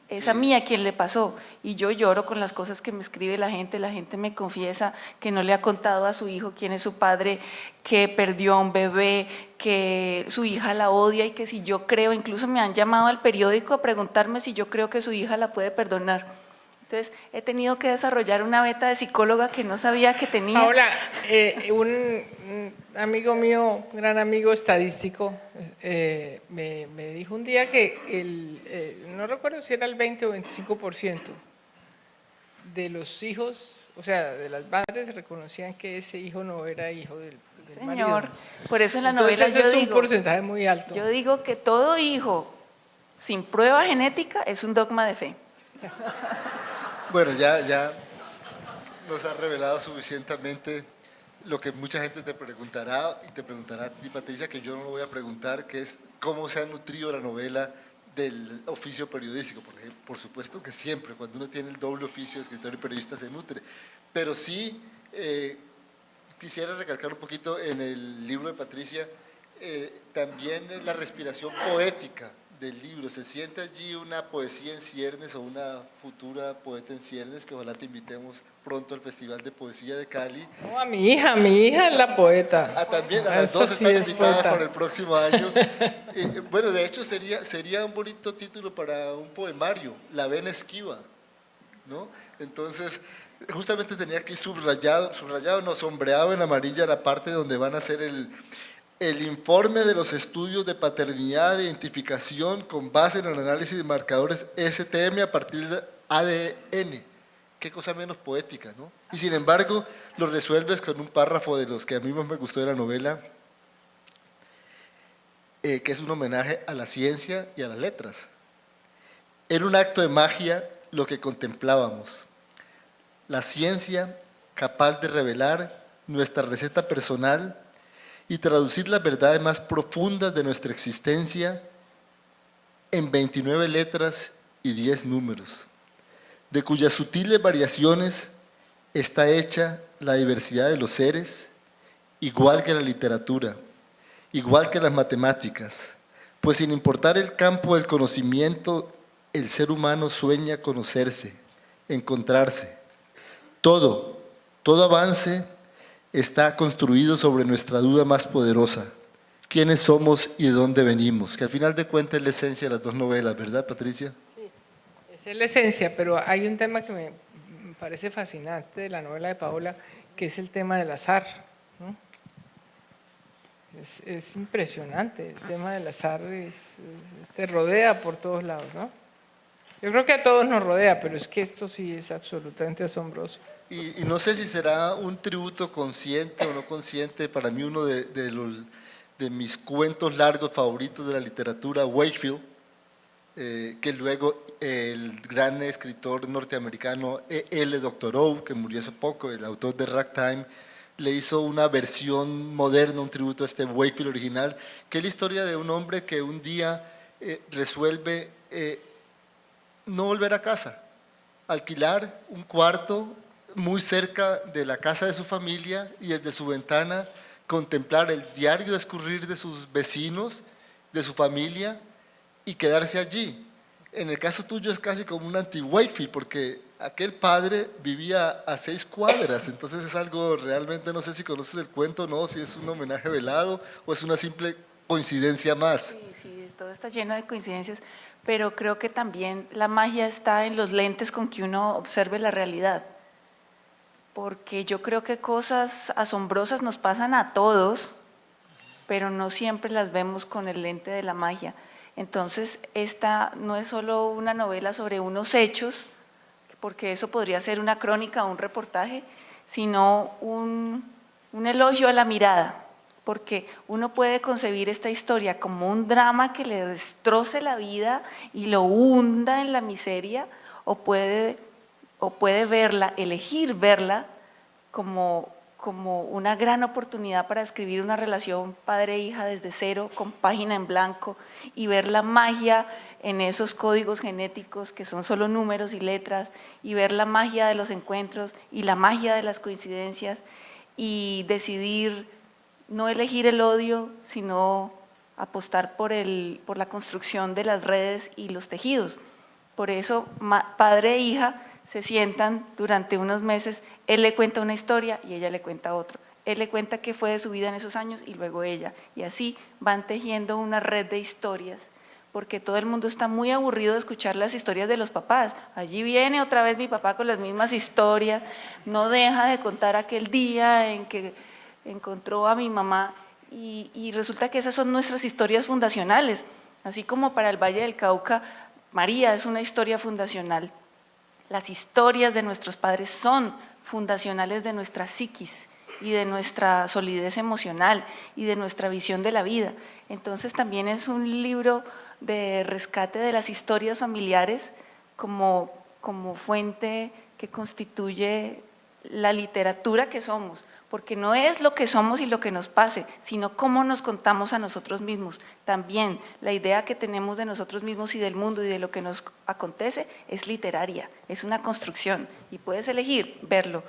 S4: es a mí a quien le pasó. Y yo lloro con las cosas que me escribe la gente me confiesa que no le ha contado a su hijo quién es su padre, que perdió a un bebé, que su hija la odia y que si yo creo, incluso me han llamado al periódico a preguntarme si yo creo que su hija la puede perdonar. Entonces, he tenido que desarrollar una beta de psicóloga que no sabía que tenía.
S2: Ahora, un amigo mío, un gran amigo estadístico, me dijo un día que no recuerdo si era el 20 o 25% de los hijos, o sea, de las madres reconocían que ese hijo no era hijo del el marido.
S4: Señor, por eso en la
S2: Entonces,
S4: novela
S2: ese
S4: yo
S2: es un
S4: digo,
S2: porcentaje muy alto.
S4: yo digo que todo hijo sin prueba genética es un dogma de fe.
S3: Bueno, ya nos ha revelado suficientemente lo que mucha gente te preguntará, y te preguntará a ti, Patricia, que yo no lo voy a preguntar, que es cómo se ha nutrido la novela del oficio periodístico, porque por supuesto que siempre, cuando uno tiene el doble oficio de escritor y periodista, se nutre. Pero sí, quisiera recalcar un poquito en el libro de Patricia, también la respiración poética del libro. Se siente allí una poesía en ciernes o una futura poeta en ciernes, que ojalá te invitemos pronto al Festival de Poesía de Cali.
S2: No, a mi hija es la poeta.
S3: También, a las
S2: Esa
S3: dos
S2: sí
S3: están
S2: es
S3: invitadas
S2: poeta.
S3: para el próximo año. Bueno, de hecho sería un bonito título para un poemario, La Vena Esquiva, ¿no? Entonces, justamente tenía aquí subrayado no, sombreado en amarilla la parte donde van a hacer el informe de los estudios de paternidad e identificación con base en el análisis de marcadores STM a partir de ADN. Qué cosa menos poética, ¿no? Y sin embargo, lo resuelves con un párrafo de los que a mí más me gustó de la novela, que es un homenaje a la ciencia y a las letras. Era un acto de magia lo que contemplábamos. La ciencia capaz de revelar nuestra receta personal y traducir las verdades más profundas de nuestra existencia en 29 letras y 10 números, de cuyas sutiles variaciones está hecha la diversidad de los seres, igual que la literatura, igual que las matemáticas, pues sin importar el campo del conocimiento, el ser humano sueña conocerse, encontrarse. Todo avance está construido sobre nuestra duda más poderosa, quiénes somos y de dónde venimos, que al final de cuentas es la esencia de las dos novelas, ¿verdad, Patricia?
S2: Esa es la esencia, pero hay un tema que me parece fascinante de la novela de Paola, que es el tema del azar, ¿no? Es impresionante, el tema del azar te rodea por todos lados, ¿no? Yo creo que a todos nos rodea, pero es que esto sí es absolutamente asombroso.
S3: Y no sé si será un tributo consciente o no consciente, para mí uno de mis cuentos largos favoritos de la literatura, Wakefield, que luego el gran escritor norteamericano L. Doctorow, que murió hace poco, el autor de Ragtime, le hizo una versión moderna, un tributo a este Wakefield original, que es la historia de un hombre que un día resuelve no volver a casa, alquilar un cuarto muy cerca de la casa de su familia y desde su ventana contemplar el diario discurrir de sus vecinos, de su familia y quedarse allí. En el caso tuyo es casi como un anti-Wakefield, porque aquel padre vivía a 6 cuadras, entonces es algo realmente, no sé si conoces el cuento o no, si es un homenaje velado o es una simple coincidencia más.
S4: Sí, todo está lleno de coincidencias, pero creo que también la magia está en los lentes con que uno observe la realidad, porque yo creo que cosas asombrosas nos pasan a todos, pero no siempre las vemos con el lente de la magia. Entonces, esta no es solo una novela sobre unos hechos, porque eso podría ser una crónica o un reportaje, sino un elogio a la mirada, porque uno puede concebir esta historia como un drama que le destroce la vida y lo hunda en la miseria, o puede verla, elegir verla como una gran oportunidad para escribir una relación padre-hija desde cero, con página en blanco, y ver la magia en esos códigos genéticos que son solo números y letras, y ver la magia de los encuentros y la magia de las coincidencias, y decidir no elegir el odio, sino apostar por la construcción de las redes y los tejidos. Por eso, padre e hija se sientan durante unos meses, él le cuenta una historia y ella le cuenta otro. Él le cuenta qué fue de su vida en esos años y luego ella. Y así van tejiendo una red de historias, porque todo el mundo está muy aburrido de escuchar las historias de los papás. Allí viene otra vez mi papá con las mismas historias, no deja de contar aquel día en que encontró a mi mamá, y resulta que esas son nuestras historias fundacionales. Así como para el Valle del Cauca, María es una historia fundacional. Las historias de nuestros padres son fundacionales de nuestra psiquis, y de nuestra solidez emocional y de nuestra visión de la vida. Entonces también es un libro de rescate de las historias familiares como fuente que constituye la literatura que somos, porque no es lo que somos y lo que nos pase, sino cómo nos contamos a nosotros mismos. También la idea que tenemos de nosotros mismos y del mundo y de lo que nos acontece es literaria, es una construcción y puedes elegir verlo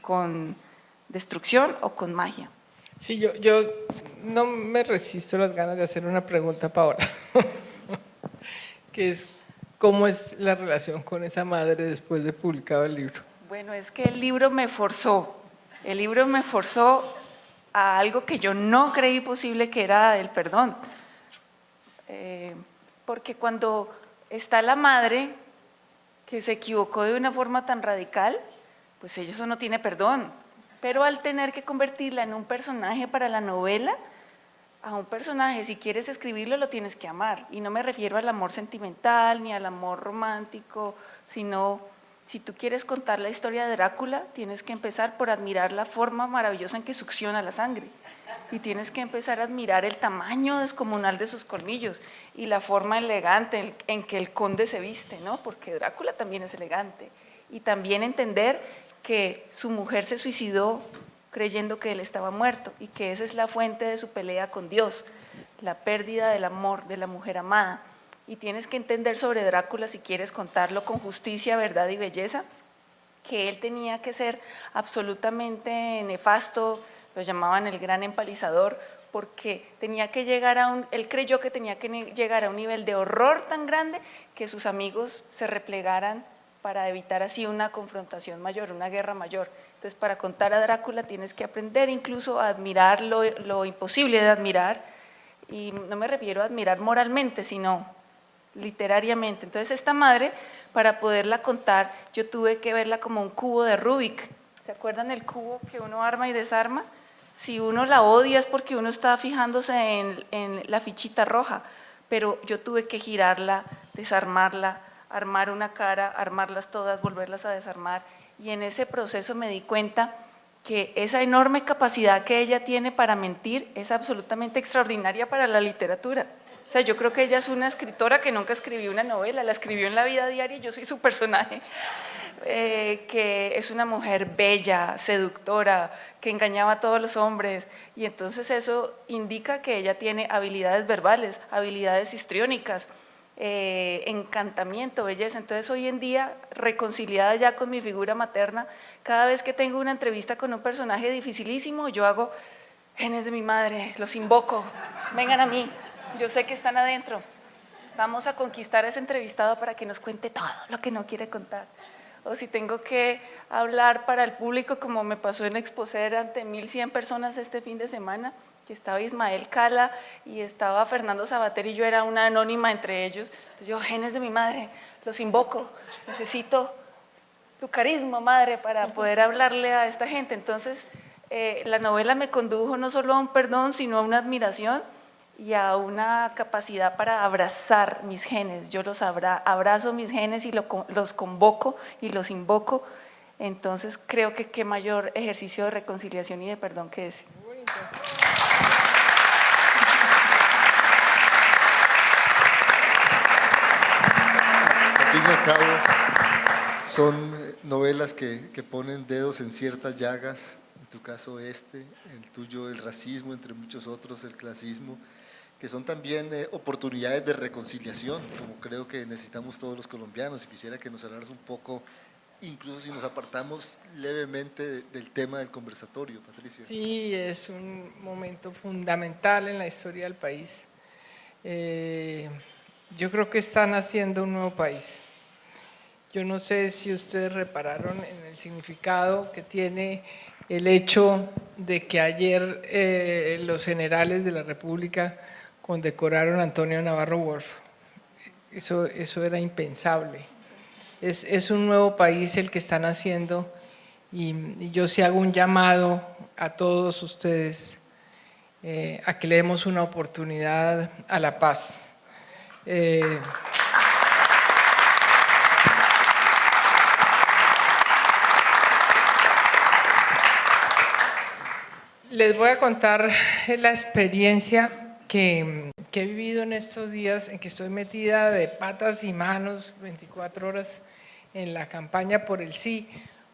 S4: con destrucción o con magia.
S2: Sí, yo no me resisto las ganas de hacer una pregunta, Paola, que es, ¿cómo es la relación con esa madre después de publicado el libro?
S4: Bueno, es que el libro me forzó a algo que yo no creí posible, que era el perdón. Porque cuando está la madre que se equivocó de una forma tan radical, pues eso no tiene perdón. Pero al tener que convertirla en un personaje para la novela, a un personaje, si quieres escribirlo, lo tienes que amar. Y no me refiero al amor sentimental ni al amor romántico, sino si tú quieres contar la historia de Drácula, tienes que empezar por admirar la forma maravillosa en que succiona la sangre. Y tienes que empezar a admirar el tamaño descomunal de sus colmillos y la forma elegante en que el conde se viste, ¿no? Porque Drácula también es elegante. Y también entender que su mujer se suicidó creyendo que él estaba muerto y que esa es la fuente de su pelea con Dios, la pérdida del amor de la mujer amada. Y tienes que entender sobre Drácula, si quieres contarlo con justicia, verdad y belleza, que él tenía que ser absolutamente nefasto, lo llamaban el gran empalizador, porque tenía que llegar él creyó que tenía que llegar a un nivel de horror tan grande que sus amigos se replegaran para evitar así una confrontación mayor, una guerra mayor. Entonces, para contar a Drácula tienes que aprender incluso a admirar lo imposible de admirar, y no me refiero a admirar moralmente, sino literariamente. Entonces, esta madre, para poderla contar, yo tuve que verla como un cubo de Rubik. ¿Se acuerdan el cubo que uno arma y desarma? Si uno la odia es porque uno está fijándose en la fichita roja, pero yo tuve que girarla, desarmarla, armar una cara, armarlas todas, volverlas a desarmar, y en ese proceso me di cuenta que esa enorme capacidad que ella tiene para mentir es absolutamente extraordinaria para la literatura. O sea, yo creo que ella es una escritora que nunca escribió una novela, la escribió en la vida diaria y yo soy su personaje, que es una mujer bella, seductora, que engañaba a todos los hombres, y entonces eso indica que ella tiene habilidades verbales, habilidades histriónicas, encantamiento, belleza. Entonces hoy en día, reconciliada ya con mi figura materna, cada vez que tengo una entrevista con un personaje dificilísimo, yo hago, genes de mi madre, los invoco, vengan a mí, yo sé que están adentro, vamos a conquistar a ese entrevistado para que nos cuente todo lo que no quiere contar. O si tengo que hablar para el público, como me pasó en Exposer ante 1100 personas este fin de semana, que estaba Ismael Cala y estaba Fernando Sabater y yo era una anónima entre ellos. Entonces yo, genes de mi madre, los invoco, necesito tu carisma, madre, para poder hablarle a esta gente. Entonces la novela me condujo no solo a un perdón, sino a una admiración y a una capacidad para abrazar mis genes. Yo los abrazo mis genes y los convoco y los invoco. Entonces creo que qué mayor ejercicio de reconciliación y de perdón que ese.
S3: Al fin y al cabo, son novelas que ponen dedos en ciertas llagas, en tu caso el tuyo el racismo, entre muchos otros el clasismo, que son también oportunidades de reconciliación, como creo que necesitamos todos los colombianos. Y quisiera que nos hablaras un poco, incluso si nos apartamos levemente del tema del conversatorio, Patricia.
S2: Sí, es un momento fundamental en la historia del país. Yo creo que están haciendo un nuevo país. Yo no sé si ustedes repararon en el significado que tiene el hecho de que ayer los generales de la República condecoraron a Antonio Navarro Wolf. Eso era impensable. Es un nuevo país el que están haciendo, y yo sí hago un llamado a todos ustedes a que le demos una oportunidad a la paz. Les voy a contar la experiencia que he vivido en estos días en que estoy metida de patas y manos 24 horas en la campaña por el sí.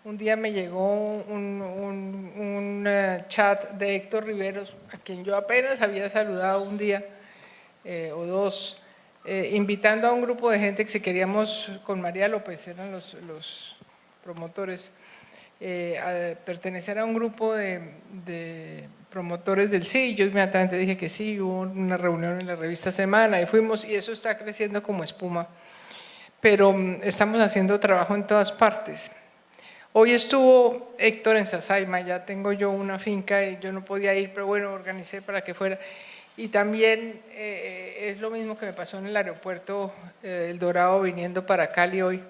S2: Un día me llegó un chat de Héctor Riveros, a quien yo apenas había saludado un día o dos, invitando a un grupo de gente que si queríamos, con María López, eran los promotores, a pertenecer a un grupo de promotores del sí. Yo inmediatamente dije que sí, hubo una reunión en la revista Semana y fuimos, y eso está creciendo como espuma. Pero estamos haciendo trabajo en todas partes. Hoy estuvo Héctor en Sasaima, ya tengo yo una finca y yo no podía ir, pero bueno, organicé para que fuera. Y también es lo mismo que me pasó en el aeropuerto El Dorado viniendo para Cali hoy.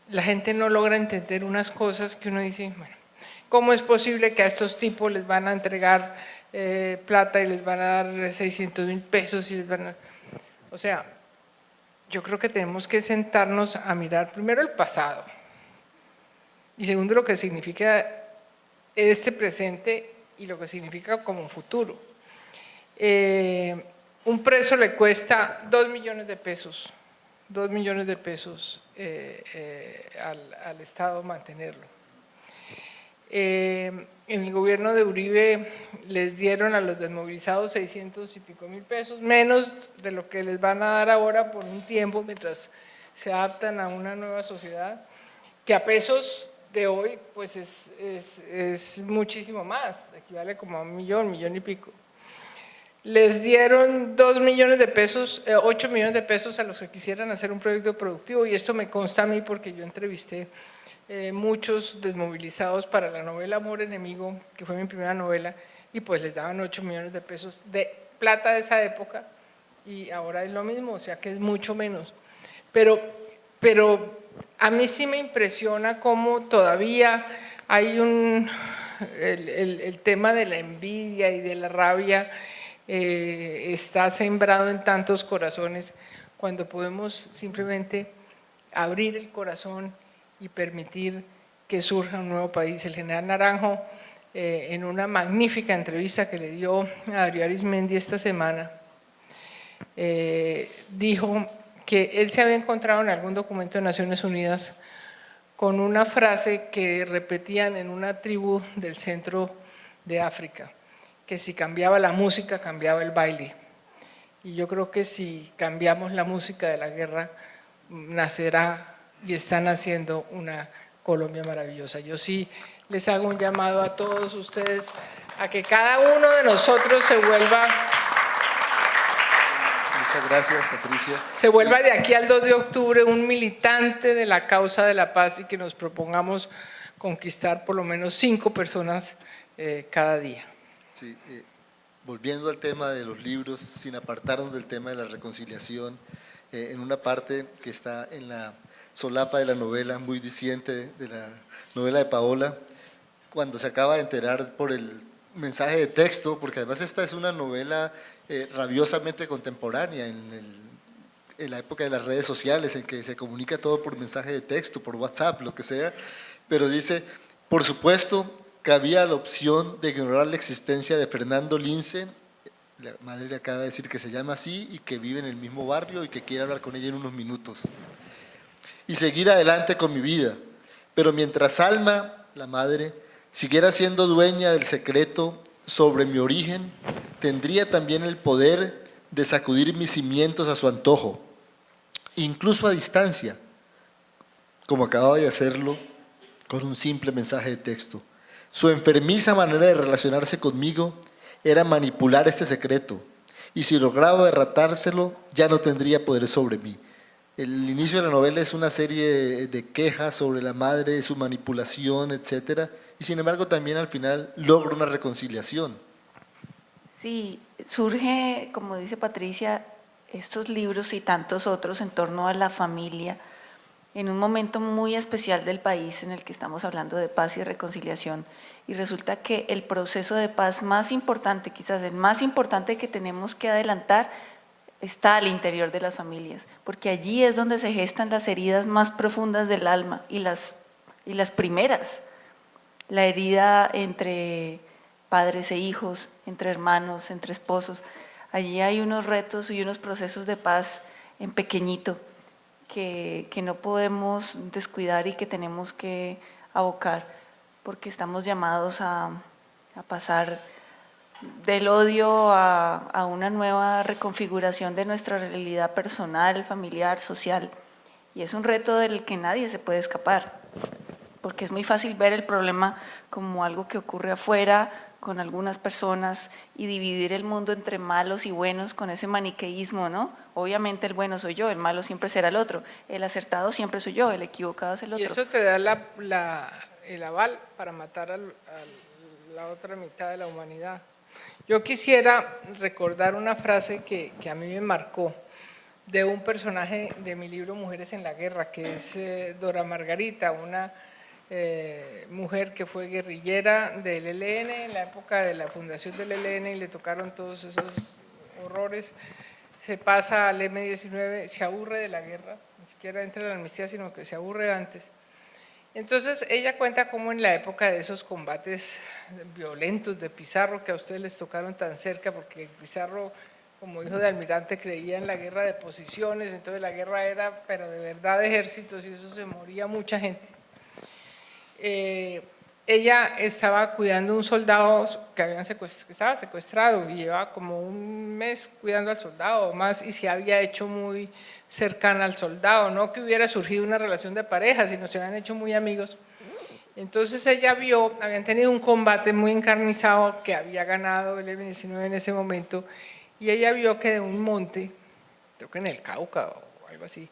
S2: La gente no logra entender unas cosas que uno dice, bueno, ¿cómo es posible que a estos tipos les van a entregar plata y les van a dar 600.000 pesos y les van a… O sea, yo creo que tenemos que sentarnos a mirar primero el pasado y segundo lo que significa este presente y lo que significa como un futuro. Un preso le cuesta 2 millones de pesos, 2 millones de pesos al Estado mantenerlo. En el gobierno de Uribe les dieron a los desmovilizados 600 y pico mil pesos, menos de lo que les van a dar ahora por un tiempo mientras se adaptan a una nueva sociedad, que a pesos de hoy pues es muchísimo más, equivale como a 1 millón, 1 millón y pico. Les dieron 2 millones de pesos, 8 millones de pesos a los que quisieran hacer un proyecto productivo, y esto me consta a mí porque yo entrevisté muchos desmovilizados para la novela Amor Enemigo, que fue mi primera novela, y pues les daban 8 millones de pesos de plata de esa época, y ahora es lo mismo, o sea que es mucho menos. Pero a mí sí me impresiona cómo todavía hay el tema de la envidia y de la rabia está sembrado en tantos corazones, cuando podemos simplemente abrir el corazón y permitir que surja un nuevo país. El general Naranjo, en una magnífica entrevista que le dio a Darío Arizmendi esta semana, dijo que él se había encontrado en algún documento de Naciones Unidas con una frase que repetían en una tribu del centro de África, que si cambiaba la música, cambiaba el baile. Y yo creo que si cambiamos la música de la guerra, nacerá y están haciendo una Colombia maravillosa. Yo sí les hago un llamado a todos ustedes a que cada uno de nosotros se vuelva…
S3: Muchas gracias, Patricia.
S2: Se vuelva de aquí al 2 de octubre un militante de la causa de la paz y que nos propongamos conquistar por lo menos 5 personas cada día.
S3: Sí, volviendo al tema de los libros, sin apartarnos del tema de la reconciliación, en una parte que está en la solapa de la novela, muy diciente de la novela de Paola, cuando se acaba de enterar por el mensaje de texto, porque además esta es una novela rabiosamente contemporánea en la época de las redes sociales, en que se comunica todo por mensaje de texto, por WhatsApp, lo que sea, pero dice, por supuesto, cabía la opción de ignorar la existencia de Fernando Lince, la madre le acaba de decir que se llama así y que vive en el mismo barrio y que quiere hablar con ella en unos minutos, y seguir adelante con mi vida, pero mientras Alma, la madre, siguiera siendo dueña del secreto sobre mi origen, tendría también el poder de sacudir mis cimientos a su antojo, incluso a distancia, como acababa de hacerlo con un simple mensaje de texto. Su enfermiza manera de relacionarse conmigo era manipular este secreto, y si lograba derrotárselo, ya no tendría poder sobre mí. El inicio de la novela es una serie de quejas sobre la madre, su manipulación, etcétera, y sin embargo también al final logra una reconciliación.
S4: Sí, surge, como dice Patricia, estos libros y tantos otros en torno a la familia, en un momento muy especial del país en el que estamos hablando de paz y reconciliación, y resulta que el proceso de paz más importante, quizás el más importante que tenemos que adelantar, está al interior de las familias, porque allí es donde se gestan las heridas más profundas del alma y las primeras. la herida entre padres e hijos, entre hermanos, entre esposos. Allí hay unos retos y unos procesos de paz en pequeñito que no podemos descuidar y que tenemos que abocar, porque estamos llamados a pasar del odio a una nueva reconfiguración de nuestra realidad personal, familiar, social. Y es un reto del que nadie se puede escapar, porque es muy fácil ver el problema como algo que ocurre afuera, con algunas personas, y dividir el mundo entre malos y buenos con ese maniqueísmo, ¿no? Obviamente el bueno soy yo, el malo siempre será el otro, el acertado siempre soy yo, el equivocado es el otro.
S2: Y eso te da el aval para matar a la otra mitad de la humanidad. Yo quisiera recordar una frase que a mí me marcó, de un personaje de mi libro Mujeres en la Guerra, que es Dora Margarita, una mujer que fue guerrillera del ELN en la época de la fundación del ELN y le tocaron todos esos horrores. Se pasa al M-19, se aburre de la guerra, ni siquiera entra en la amnistía, sino que se aburre antes. Entonces ella cuenta cómo en la época de esos combates violentos de Pizarro, que a ustedes les tocaron tan cerca, porque Pizarro, como hijo de almirante, creía en la guerra de posiciones, entonces la guerra era, pero de verdad, de ejércitos, y eso se moría mucha gente. Ella estaba cuidando a un soldado que estaba secuestrado y llevaba como un mes cuidando al soldado o más, y se había hecho muy cercana al soldado, no que hubiera surgido una relación de pareja, sino se habían hecho muy amigos. Entonces ella vio, habían tenido un combate muy encarnizado que había ganado el M-19 en ese momento, y ella vio que de un monte, creo que en el Cauca o algo así,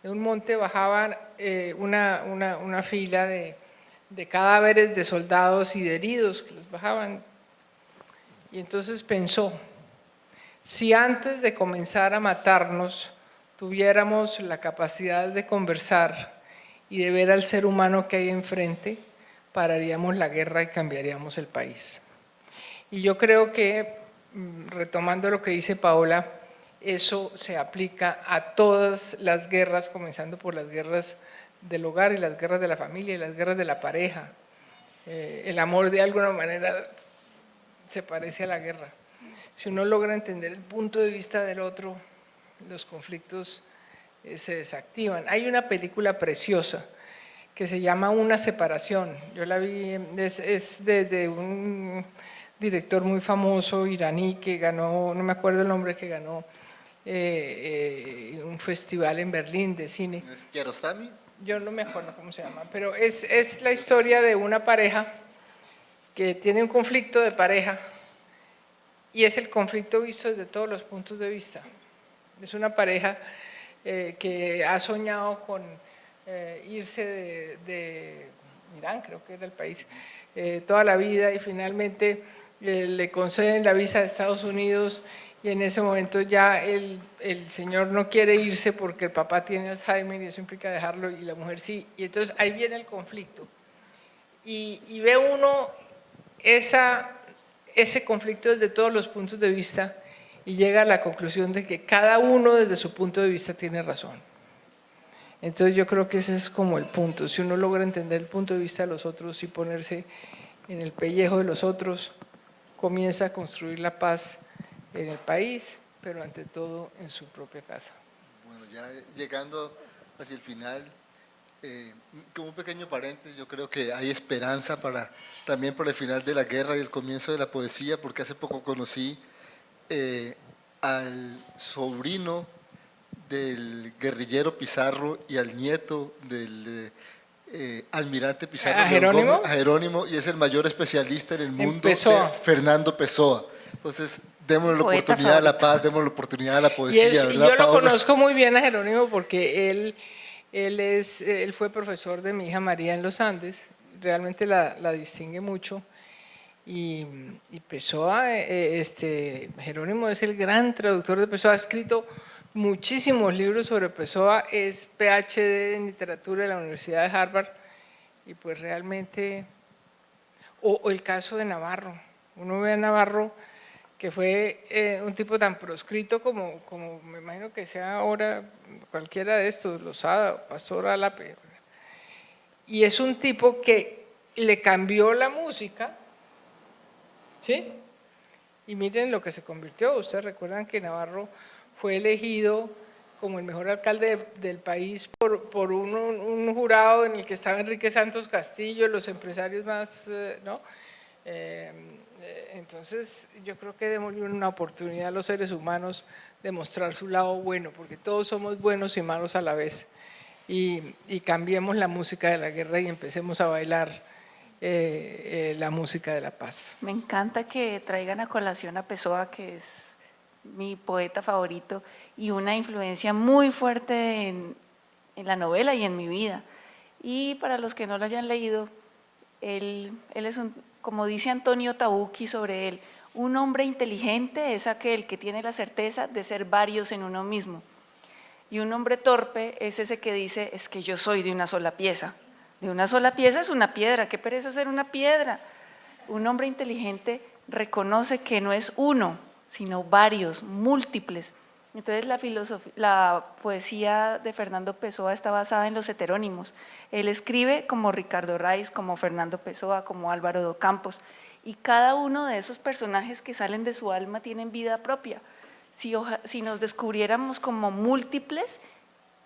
S2: de un monte bajaban una fila de cadáveres de soldados y de heridos que los bajaban. Y entonces pensó, si antes de comenzar a matarnos tuviéramos la capacidad de conversar y de ver al ser humano que hay enfrente, pararíamos la guerra y cambiaríamos el país. Y yo creo que, retomando lo que dice Paola, eso se aplica a todas las guerras, comenzando por las guerras del hogar y las guerras de la familia y las guerras de la pareja. El amor de alguna manera se parece a la guerra. Si uno logra entender el punto de vista del otro, los conflictos se desactivan. Hay una película preciosa que se llama Una separación. Yo la vi, es de un director muy famoso iraní que ganó, no me acuerdo el nombre, que ganó un festival en Berlín de cine.
S3: ¿Es Kiarostami?
S2: Yo no me acuerdo cómo se llama, pero es la historia de una pareja que tiene un conflicto de pareja y es el conflicto visto desde todos los puntos de vista. Es una pareja que ha soñado con irse de Irán, creo que era el país, toda la vida, y finalmente le conceden la visa de Estados Unidos, y en ese momento ya el señor no quiere irse porque el papá tiene Alzheimer y eso implica dejarlo, y la mujer sí, y entonces ahí viene el conflicto. Y ve uno ese conflicto desde todos los puntos de vista y llega a la conclusión de que cada uno desde su punto de vista tiene razón. Entonces yo creo que ese es como el punto, si uno logra entender el punto de vista de los otros y ponerse en el pellejo de los otros, comienza a construir la paz en el país, pero ante todo en su propia casa.
S3: Bueno, ya llegando hacia el final, como un pequeño paréntesis, yo creo que hay esperanza también por el final de la guerra y el comienzo de la poesía, porque hace poco conocí al sobrino del guerrillero Pizarro y al nieto del almirante Pizarro.
S2: ¿A Jerónimo?
S3: A Jerónimo, y es el mayor especialista en el mundo de Fernando Pessoa. Entonces, démosle la
S4: Poeta
S3: oportunidad a la
S4: favorito.
S3: paz, démosle la oportunidad a la poesía.
S2: Y yo lo
S3: Paola?
S2: conozco muy bien a Jerónimo porque él fue profesor de mi hija María en los Andes, realmente la distingue mucho. Y Pessoa, Jerónimo es el gran traductor de Pessoa, ha escrito muchísimos libros sobre Pessoa, es PhD en literatura de la Universidad de Harvard, y pues realmente, o el caso de Navarro, uno ve a Navarro, que fue un tipo tan proscrito como me imagino que sea ahora cualquiera de estos, Losada, Pastor Alape, y es un tipo que le cambió la música, ¿sí? Y miren lo que se convirtió. Ustedes recuerdan que Navarro fue elegido como el mejor alcalde del país por un jurado en el que estaba Enrique Santos Castillo, los empresarios más, ¿no? Entonces, yo creo que démosle una oportunidad a los seres humanos de mostrar su lado bueno, porque todos somos buenos y malos a la vez. Y cambiemos la música de la guerra y empecemos a bailar la música de la paz.
S4: Me encanta que traigan a colación a Pessoa, que es mi poeta favorito y una influencia muy fuerte en la novela y en mi vida. Y para los que no lo hayan leído, él es como dice Antonio Tabucchi sobre él, un hombre inteligente es aquel que tiene la certeza de ser varios en uno mismo. Y un hombre torpe es ese que dice, es que yo soy de una sola pieza. De una sola pieza es una piedra, qué pereza ser una piedra. Un hombre inteligente reconoce que no es uno, sino varios, múltiples. Entonces la poesía de Fernando Pessoa está basada en los heterónimos. Él escribe como Ricardo Reis, como Fernando Pessoa, como Álvaro do Campos, y cada uno de esos personajes que salen de su alma tienen vida propia. Si nos descubriéramos como múltiples,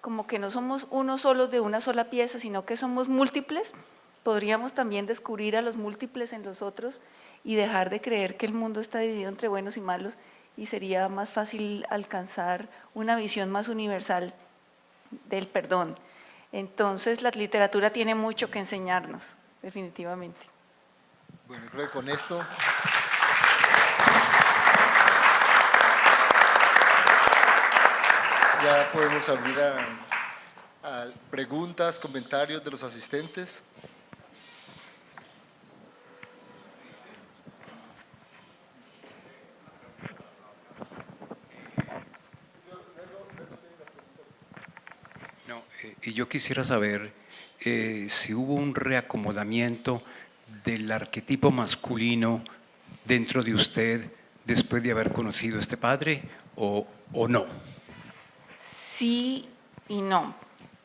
S4: como que no somos uno solo de una sola pieza, sino que somos múltiples, podríamos también descubrir a los múltiples en los otros y dejar de creer que el mundo está dividido entre buenos y malos, y sería más fácil alcanzar una visión más universal del perdón. Entonces, la literatura tiene mucho que enseñarnos, definitivamente.
S3: Bueno, creo que con esto ya podemos abrir a preguntas, comentarios de los asistentes.
S5: No, y yo quisiera saber si hubo un reacomodamiento del arquetipo masculino dentro de usted después de haber conocido a este padre o no.
S4: Sí y no.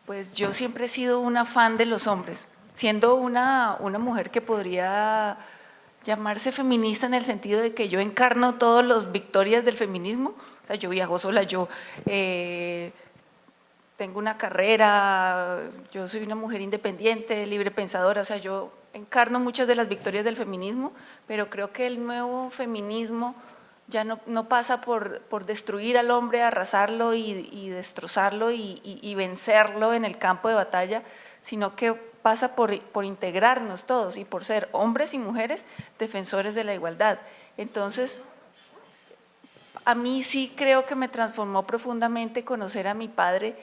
S4: Pues yo siempre he sido una fan de los hombres, siendo una mujer que podría llamarse feminista en el sentido de que yo encarno todas las victorias del feminismo. O sea, yo viajo sola, yo tengo una carrera, yo soy una mujer independiente, libre pensadora, o sea, yo encarno muchas de las victorias del feminismo, pero creo que el nuevo feminismo ya no pasa por destruir al hombre, arrasarlo y destrozarlo y vencerlo en el campo de batalla, sino que pasa por integrarnos todos y por ser hombres y mujeres defensores de la igualdad. Entonces, a mí sí creo que me transformó profundamente conocer a mi padre,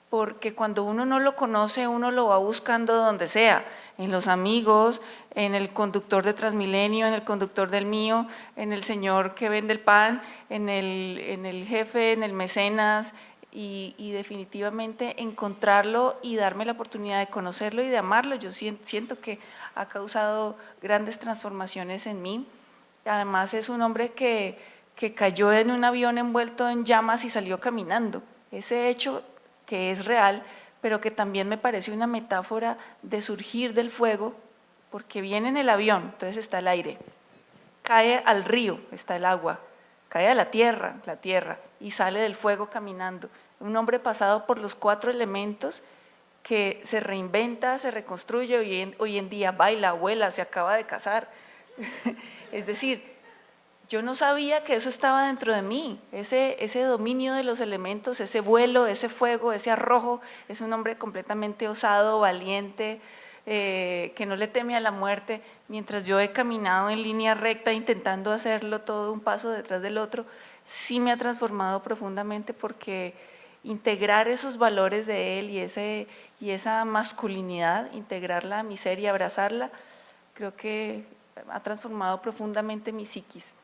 S4: porque cuando uno no lo conoce, uno lo va buscando donde sea, en los amigos, en el conductor de Transmilenio, en el conductor del mío, en el señor que vende el pan, en el jefe, en el mecenas, y definitivamente encontrarlo y darme la oportunidad de conocerlo y de amarlo. Yo siento que ha causado grandes transformaciones en mí. Además es un hombre que cayó en un avión envuelto en llamas y salió caminando. Ese hecho que es real, pero que también me parece una metáfora de surgir del fuego, porque viene en el avión, entonces está el aire, cae al río, está el agua, cae a la tierra, y sale del fuego caminando. Un hombre pasado por los 4 elementos que se reinventa, se reconstruye, hoy en día baila, vuela, se acaba de casar. Es decir, yo no sabía que eso estaba dentro de mí, ese dominio de los elementos, ese vuelo, ese fuego, ese arrojo. Es un hombre completamente osado, valiente, que no le teme a la muerte, mientras yo he caminado en línea recta intentando hacerlo todo un paso detrás del otro. Sí me ha transformado profundamente, porque integrar esos valores de él y esa masculinidad, integrarla a mi ser y abrazarla, creo que ha transformado profundamente mi psiquis.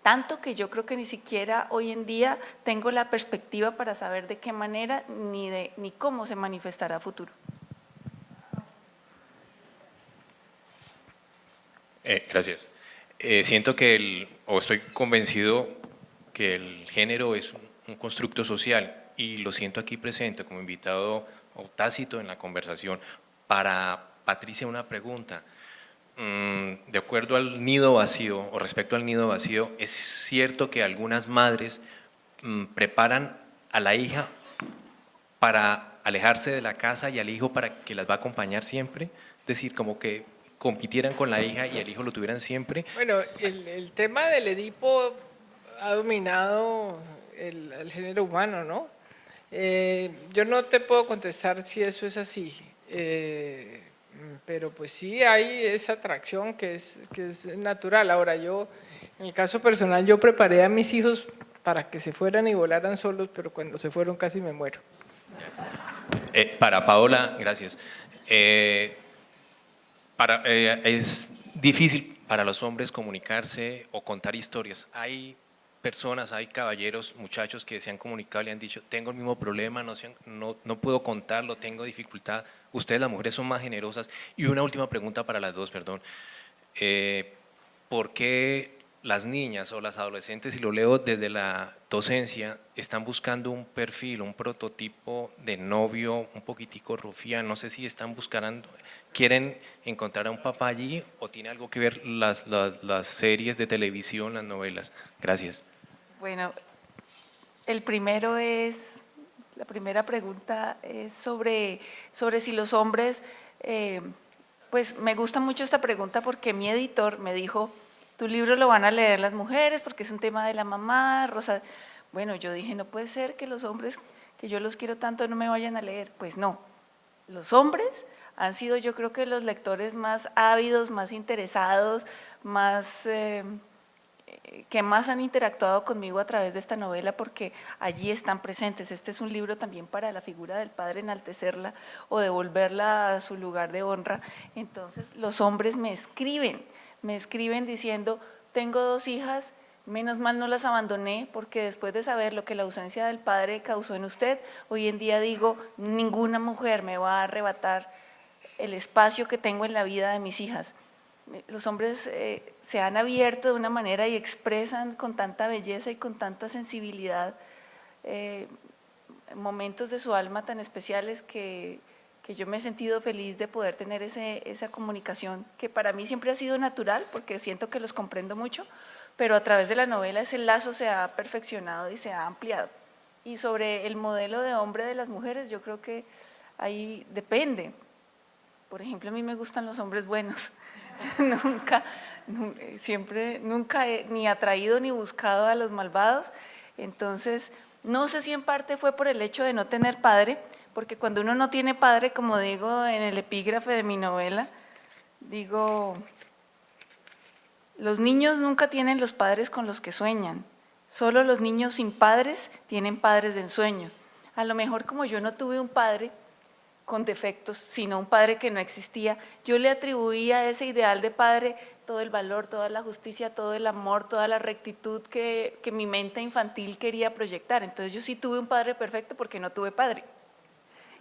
S4: Tanto que yo creo que ni siquiera hoy en día tengo la perspectiva para saber de qué manera ni cómo se manifestará a futuro.
S6: Gracias. Siento que estoy convencido que el género es un constructo social, y lo siento aquí presente como invitado o tácito en la conversación. Para Patricia, una pregunta. de acuerdo al nido vacío o respecto al nido vacío, es cierto que algunas madres preparan a la hija para alejarse de la casa y al hijo para que las va a acompañar siempre, es decir, como que compitieran con la hija y el hijo lo tuvieran siempre.
S2: Bueno, el tema del Edipo ha dominado el género humano, ¿no? Yo no te puedo contestar si eso es así, pero pues sí hay esa atracción que es natural. Ahora yo, en el caso personal, yo preparé a mis hijos para que se fueran y volaran solos, pero cuando se fueron casi me muero.
S6: Para Paola, gracias. Es difícil para los hombres comunicarse o contar historias. Hay personas, hay caballeros, muchachos que se han comunicado y han dicho, tengo el mismo problema, no puedo contarlo, tengo dificultad. Ustedes, las mujeres, son más generosas. Y una última pregunta para las dos, perdón. ¿Por qué las niñas o las adolescentes, y lo leo desde la docencia, están buscando un perfil, un prototipo de novio un poquitico rufián? No sé si están buscando, quieren encontrar a un papá allí o tiene algo que ver las series de televisión, las novelas. Gracias.
S4: Bueno, la primera pregunta es sobre si los hombres, pues me gusta mucho esta pregunta porque mi editor me dijo, tu libro lo van a leer las mujeres porque es un tema de la mamá, Rosa. Bueno, yo dije, no puede ser que los hombres, que yo los quiero tanto, no me vayan a leer. Pues no, los hombres han sido, yo creo que los lectores más ávidos, más interesados, más que más han interactuado conmigo a través de esta novela porque allí están presentes. Este es un libro también para la figura del padre, enaltecerla o devolverla a su lugar de honra. Entonces los hombres me escriben diciendo, tengo 2 hijas, menos mal no las abandoné porque después de saber lo que la ausencia del padre causó en usted, hoy en día digo, ninguna mujer me va a arrebatar el espacio que tengo en la vida de mis hijas. Los hombres se han abierto de una manera y expresan con tanta belleza y con tanta sensibilidad momentos de su alma tan especiales que yo me he sentido feliz de poder tener esa comunicación que para mí siempre ha sido natural porque siento que los comprendo mucho, pero a través de la novela ese lazo se ha perfeccionado y se ha ampliado. Y sobre el modelo de hombre de las mujeres, yo creo que ahí depende. Por ejemplo, a mí me gustan los hombres buenos. Nunca he ni atraído ni buscado a los malvados. Entonces, no sé si en parte fue por el hecho de no tener padre, porque cuando uno no tiene padre, como digo en el epígrafe de mi novela, digo, los niños nunca tienen los padres con los que sueñan, solo los niños sin padres tienen padres de ensueños. A lo mejor como yo no tuve un padre con defectos, sino un padre que no existía, yo le atribuía a ese ideal de padre todo el valor, toda la justicia, todo el amor, toda la rectitud que mi mente infantil quería proyectar. Entonces yo sí tuve un padre perfecto porque no tuve padre.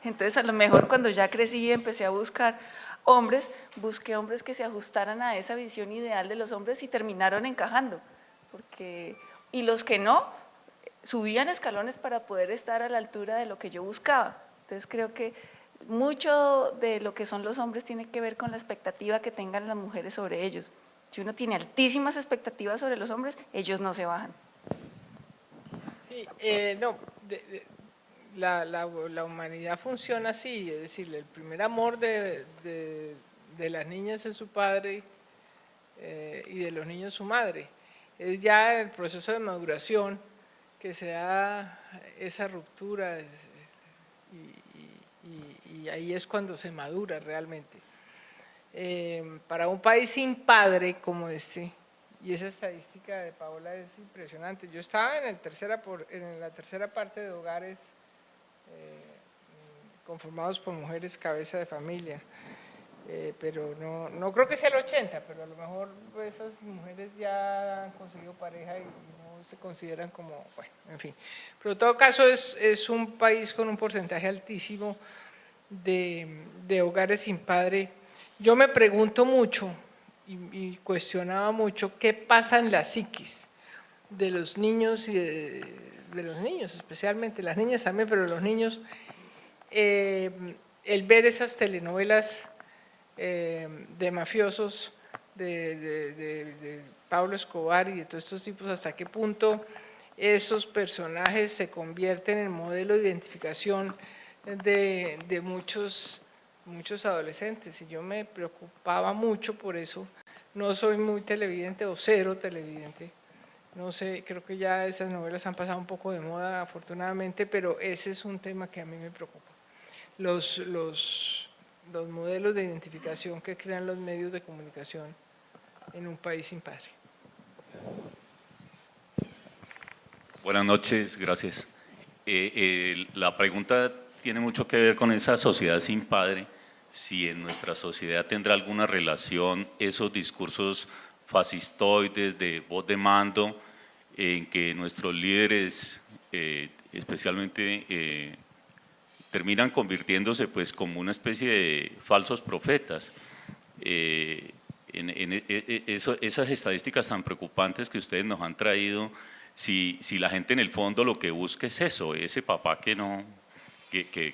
S4: Entonces a lo mejor cuando ya crecí y empecé a buscar hombres, busqué hombres que se ajustaran a esa visión ideal de los hombres y terminaron encajando. Y los que no, subían escalones para poder estar a la altura de lo que yo buscaba. Entonces creo que mucho de lo que son los hombres tiene que ver con la expectativa que tengan las mujeres sobre ellos. Si uno tiene altísimas expectativas sobre los hombres, ellos no se bajan.
S2: Sí, no, la humanidad funciona así, es decir, el primer amor de las niñas es su padre y de los niños su madre. Es ya el proceso de maduración que se da esa ruptura y ahí es cuando se madura realmente. Para un país sin padre como este, y esa estadística de Paola es impresionante. Yo estaba en la tercera parte de hogares conformados por mujeres cabeza de familia, pero no creo que sea el 80, pero a lo mejor esas mujeres ya han conseguido pareja y no se consideran como, bueno, en fin. Pero en todo caso es un país con un porcentaje altísimo de hogares sin padre. Yo me pregunto mucho y cuestionaba mucho qué pasa en la psiquis de los niños y de los niños, especialmente las niñas también, pero los niños, el ver esas telenovelas de mafiosos de Pablo Escobar y de todos estos tipos, hasta qué punto esos personajes se convierten en modelo de identificación de muchos adolescentes. Y yo me preocupaba mucho por eso. No soy muy televidente o cero televidente. No sé, creo que ya esas novelas han pasado un poco de moda, afortunadamente, pero ese es un tema que a mí me preocupa. Los modelos de identificación que crean los medios de comunicación en un país sin padre.
S7: Buenas noches, gracias. La pregunta tiene mucho que ver con esa sociedad sin padre, si en nuestra sociedad tendrá alguna relación esos discursos fascistoides de voz de mando, en que nuestros líderes, especialmente, terminan convirtiéndose pues como una especie de falsos profetas. Esas estadísticas tan preocupantes que ustedes nos han traído, si la gente en el fondo lo que busca es eso, ese papá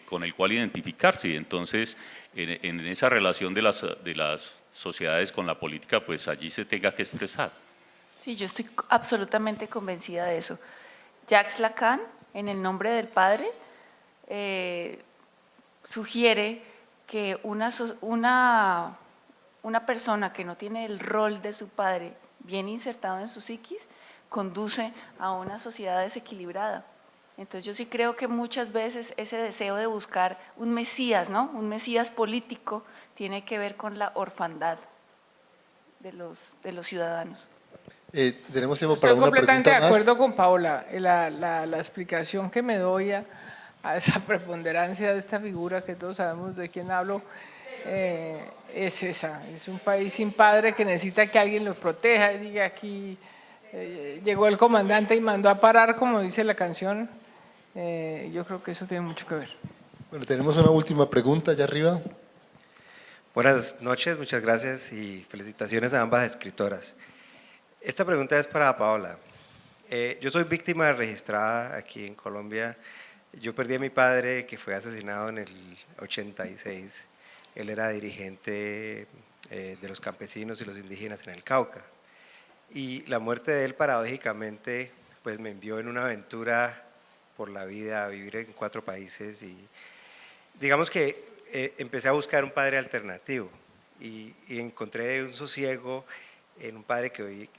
S7: con el cual identificarse, y entonces en esa relación de las sociedades con la política, pues allí se tenga que expresar.
S4: Sí, yo estoy absolutamente convencida de eso. Jacques Lacan, en El nombre del padre, sugiere que una persona que no tiene el rol de su padre bien insertado en su psiquis, conduce a una sociedad desequilibrada. Entonces yo sí creo que muchas veces ese deseo de buscar un mesías, ¿no? Un mesías político, tiene que ver con la orfandad de los ciudadanos.
S3: Tenemos tiempo para
S2: Estoy
S3: una
S2: completamente de
S3: pregunta más.
S2: acuerdo con Paola. La explicación que me doy a esa preponderancia de esta figura, que todos sabemos de quién hablo, es esa. Es un país sin padre que necesita que alguien lo proteja y diga aquí llegó el comandante y mandó a parar, como dice la canción. Yo creo que eso tiene mucho que ver.
S3: Bueno, tenemos una última pregunta allá arriba.
S8: Buenas noches, muchas gracias y felicitaciones a ambas escritoras. Esta pregunta es para Paola. Yo soy víctima registrada aquí en Colombia. Yo perdí a mi padre, que fue asesinado en el 86. Él era dirigente de los campesinos y los indígenas en el Cauca. Y la muerte de él, paradójicamente, pues me envió en una aventura por la vida, a vivir en 4 países. Y digamos que empecé a buscar un padre alternativo y encontré un sosiego en un padre que hoy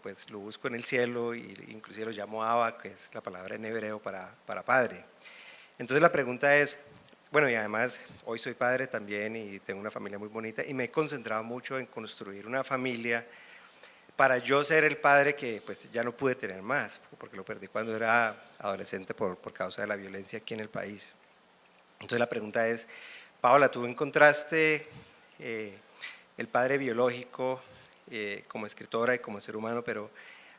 S8: pues lo busco en el cielo, e inclusive lo llamo Abba, que es la palabra en hebreo para padre. Entonces la pregunta es, bueno, y además hoy soy padre también y tengo una familia muy bonita y me he concentrado mucho en construir una familia para yo ser el padre que pues ya no pude tener más, porque lo perdí cuando era adolescente por causa de la violencia aquí en el país. Entonces la pregunta es, Paola, tú encontraste el padre biológico como escritora y como ser humano, pero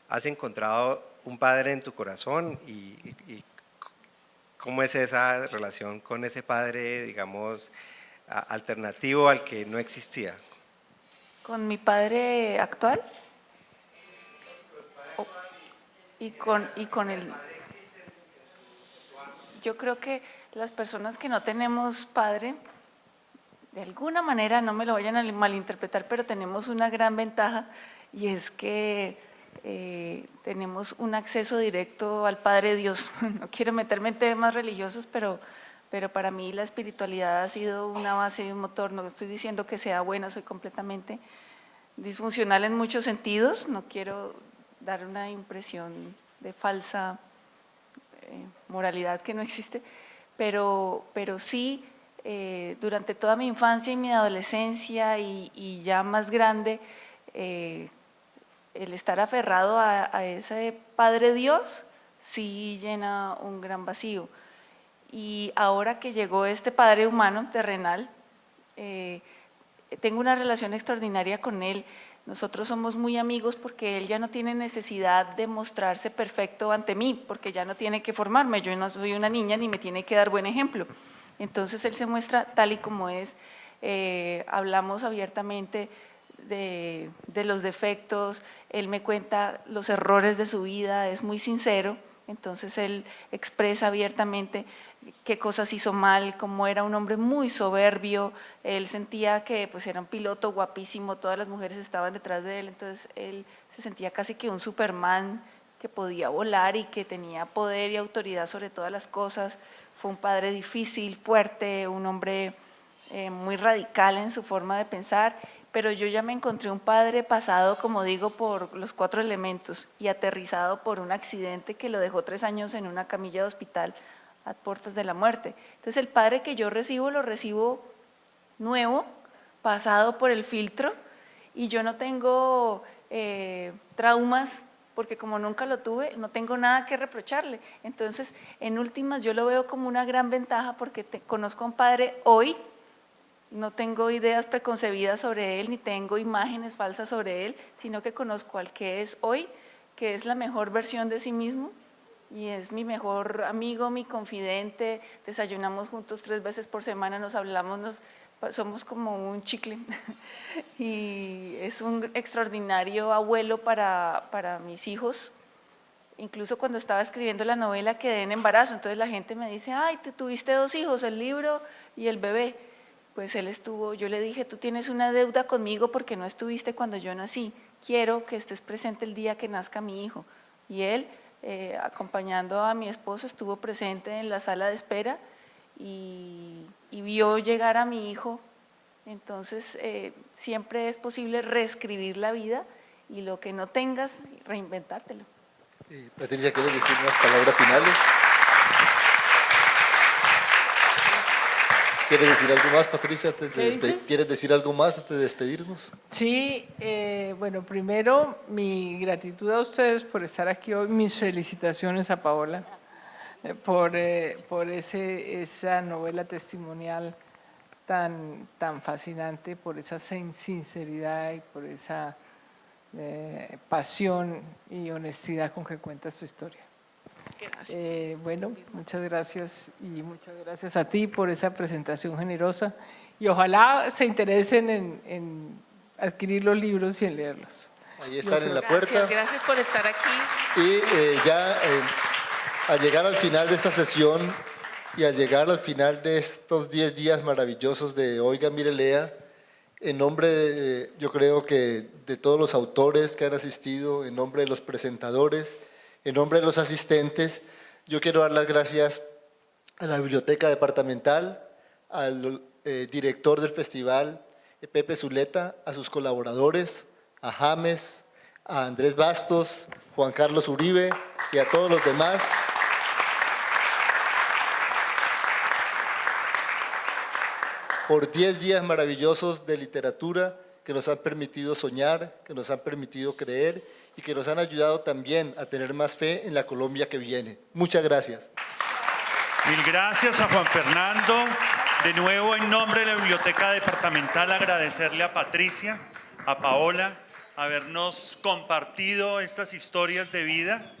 S8: ¿has encontrado un padre en tu corazón? ¿Y cómo es esa relación con ese padre, digamos, alternativo al que no existía?
S4: ¿Con mi padre actual? Y con el… Yo creo que las personas que no tenemos padre, de alguna manera, no me lo vayan a malinterpretar, pero tenemos una gran ventaja y es que tenemos un acceso directo al Padre Dios. No quiero meterme en temas religiosos, pero para mí la espiritualidad ha sido una base y un motor. No estoy diciendo que sea buena, soy completamente disfuncional en muchos sentidos, no quiero dar una impresión de falsa moralidad que no existe, pero sí, durante toda mi infancia y mi adolescencia y ya más grande, el estar aferrado a ese Padre Dios sí llena un gran vacío. Y ahora que llegó este Padre humano, terrenal, tengo una relación extraordinaria con él. Nosotros somos muy amigos porque él ya no tiene necesidad de mostrarse perfecto ante mí, porque ya no tiene que formarme, yo no soy una niña ni me tiene que dar buen ejemplo. Entonces él se muestra tal y como es, hablamos abiertamente de los defectos, él me cuenta los errores de su vida, es muy sincero, entonces él expresa abiertamente qué cosas hizo mal, cómo era un hombre muy soberbio, él sentía que pues era un piloto guapísimo, todas las mujeres estaban detrás de él, entonces él se sentía casi que un Superman que podía volar y que tenía poder y autoridad sobre todas las cosas. Fue un padre difícil, fuerte, un hombre muy radical en su forma de pensar, pero yo ya me encontré un padre pasado, como digo, por los 4 elementos y aterrizado por un accidente que lo dejó 3 años en una camilla de hospital a puertas de la muerte. Entonces el padre que yo recibo, lo recibo nuevo, pasado por el filtro, y yo no tengo traumas, porque como nunca lo tuve, no tengo nada que reprocharle. Entonces, en últimas, yo lo veo como una gran ventaja porque conozco a un padre hoy, no tengo ideas preconcebidas sobre él, ni tengo imágenes falsas sobre él, sino que conozco al que es hoy, que es la mejor versión de sí mismo, y es mi mejor amigo, mi confidente, desayunamos juntos 3 veces por semana, nos hablamos, somos como un chicle, y es un extraordinario abuelo para mis hijos. Incluso cuando estaba escribiendo la novela quedé en embarazo, entonces la gente me dice, ay, te tuviste 2 hijos, el libro y el bebé. Pues él estuvo, yo le dije, tú tienes una deuda conmigo porque no estuviste cuando yo nací, quiero que estés presente el día que nazca mi hijo. Y él, acompañando a mi esposo, estuvo presente en la sala de espera y vio llegar a mi hijo. Entonces, siempre es posible reescribir la vida y lo que no tengas, reinventártelo.
S3: Patricia, ¿quieres decir unas palabras finales? ¿Quieres decir algo más, Patricia? ¿Quieres decir algo más antes de despedirnos?
S2: Sí, bueno, primero mi gratitud a ustedes por estar aquí hoy, mis felicitaciones a Paola por esa novela testimonial tan fascinante, por esa sinceridad y por esa pasión y honestidad con que cuentas tu historia. Bueno, muchas gracias y muchas gracias a ti por esa presentación generosa y ojalá se interesen en adquirir los libros y en leerlos.
S3: Ahí están en la puerta.
S4: Gracias por estar aquí.
S3: Y al llegar al final de esta sesión y al llegar al final de estos 10 días maravillosos de Oiga, Mire, Lea, en nombre, yo creo que de todos los autores que han asistido, en nombre de los presentadores, en nombre de los asistentes, yo quiero dar las gracias a la Biblioteca Departamental, al director del festival, Pepe Zuleta, a sus colaboradores, a James, a Andrés Bastos, Juan Carlos Uribe y a todos los demás. Por 10 días maravillosos de literatura que nos han permitido soñar, que nos han permitido creer y que nos han ayudado también a tener más fe en la Colombia que viene. Muchas gracias.
S1: Mil gracias a Juan Fernando. De nuevo, en nombre de la Biblioteca Departamental, agradecerle a Patricia, a Paola, habernos compartido estas historias de vida.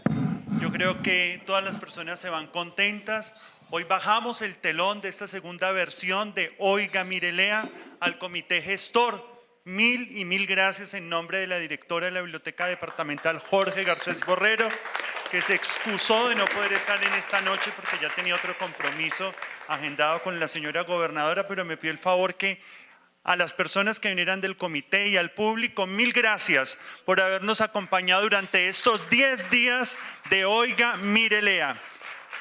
S1: Yo creo que todas las personas se van contentas. Hoy bajamos el telón de esta segunda versión de Oiga, Mire, Lea al comité gestor. Mil gracias en nombre de la directora de la Biblioteca Departamental, Jorge Garcés Borrero, que se excusó de no poder estar en esta noche porque ya tenía otro compromiso agendado con la señora gobernadora, pero me pidió el favor que a las personas que vinieran del comité y al público, 1000 gracias por habernos acompañado durante estos 10 días de Oiga, Mire, Lea.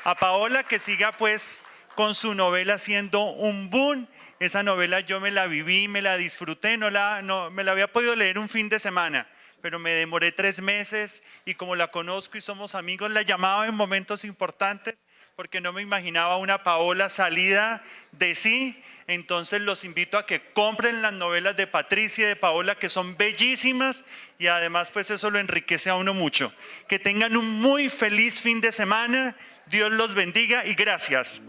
S1: A Paola, que siga pues con su novela siendo un boom. Esa novela yo me la viví, me la disfruté, me la había podido leer un fin de semana, pero me demoré 3 meses y como la conozco y somos amigos, la llamaba en momentos importantes porque no me imaginaba una Paola salida de sí. Entonces los invito a que compren las novelas de Patricia y de Paola, que son bellísimas y además pues eso lo enriquece a uno mucho. Que tengan un muy feliz fin de semana, Dios los bendiga y gracias.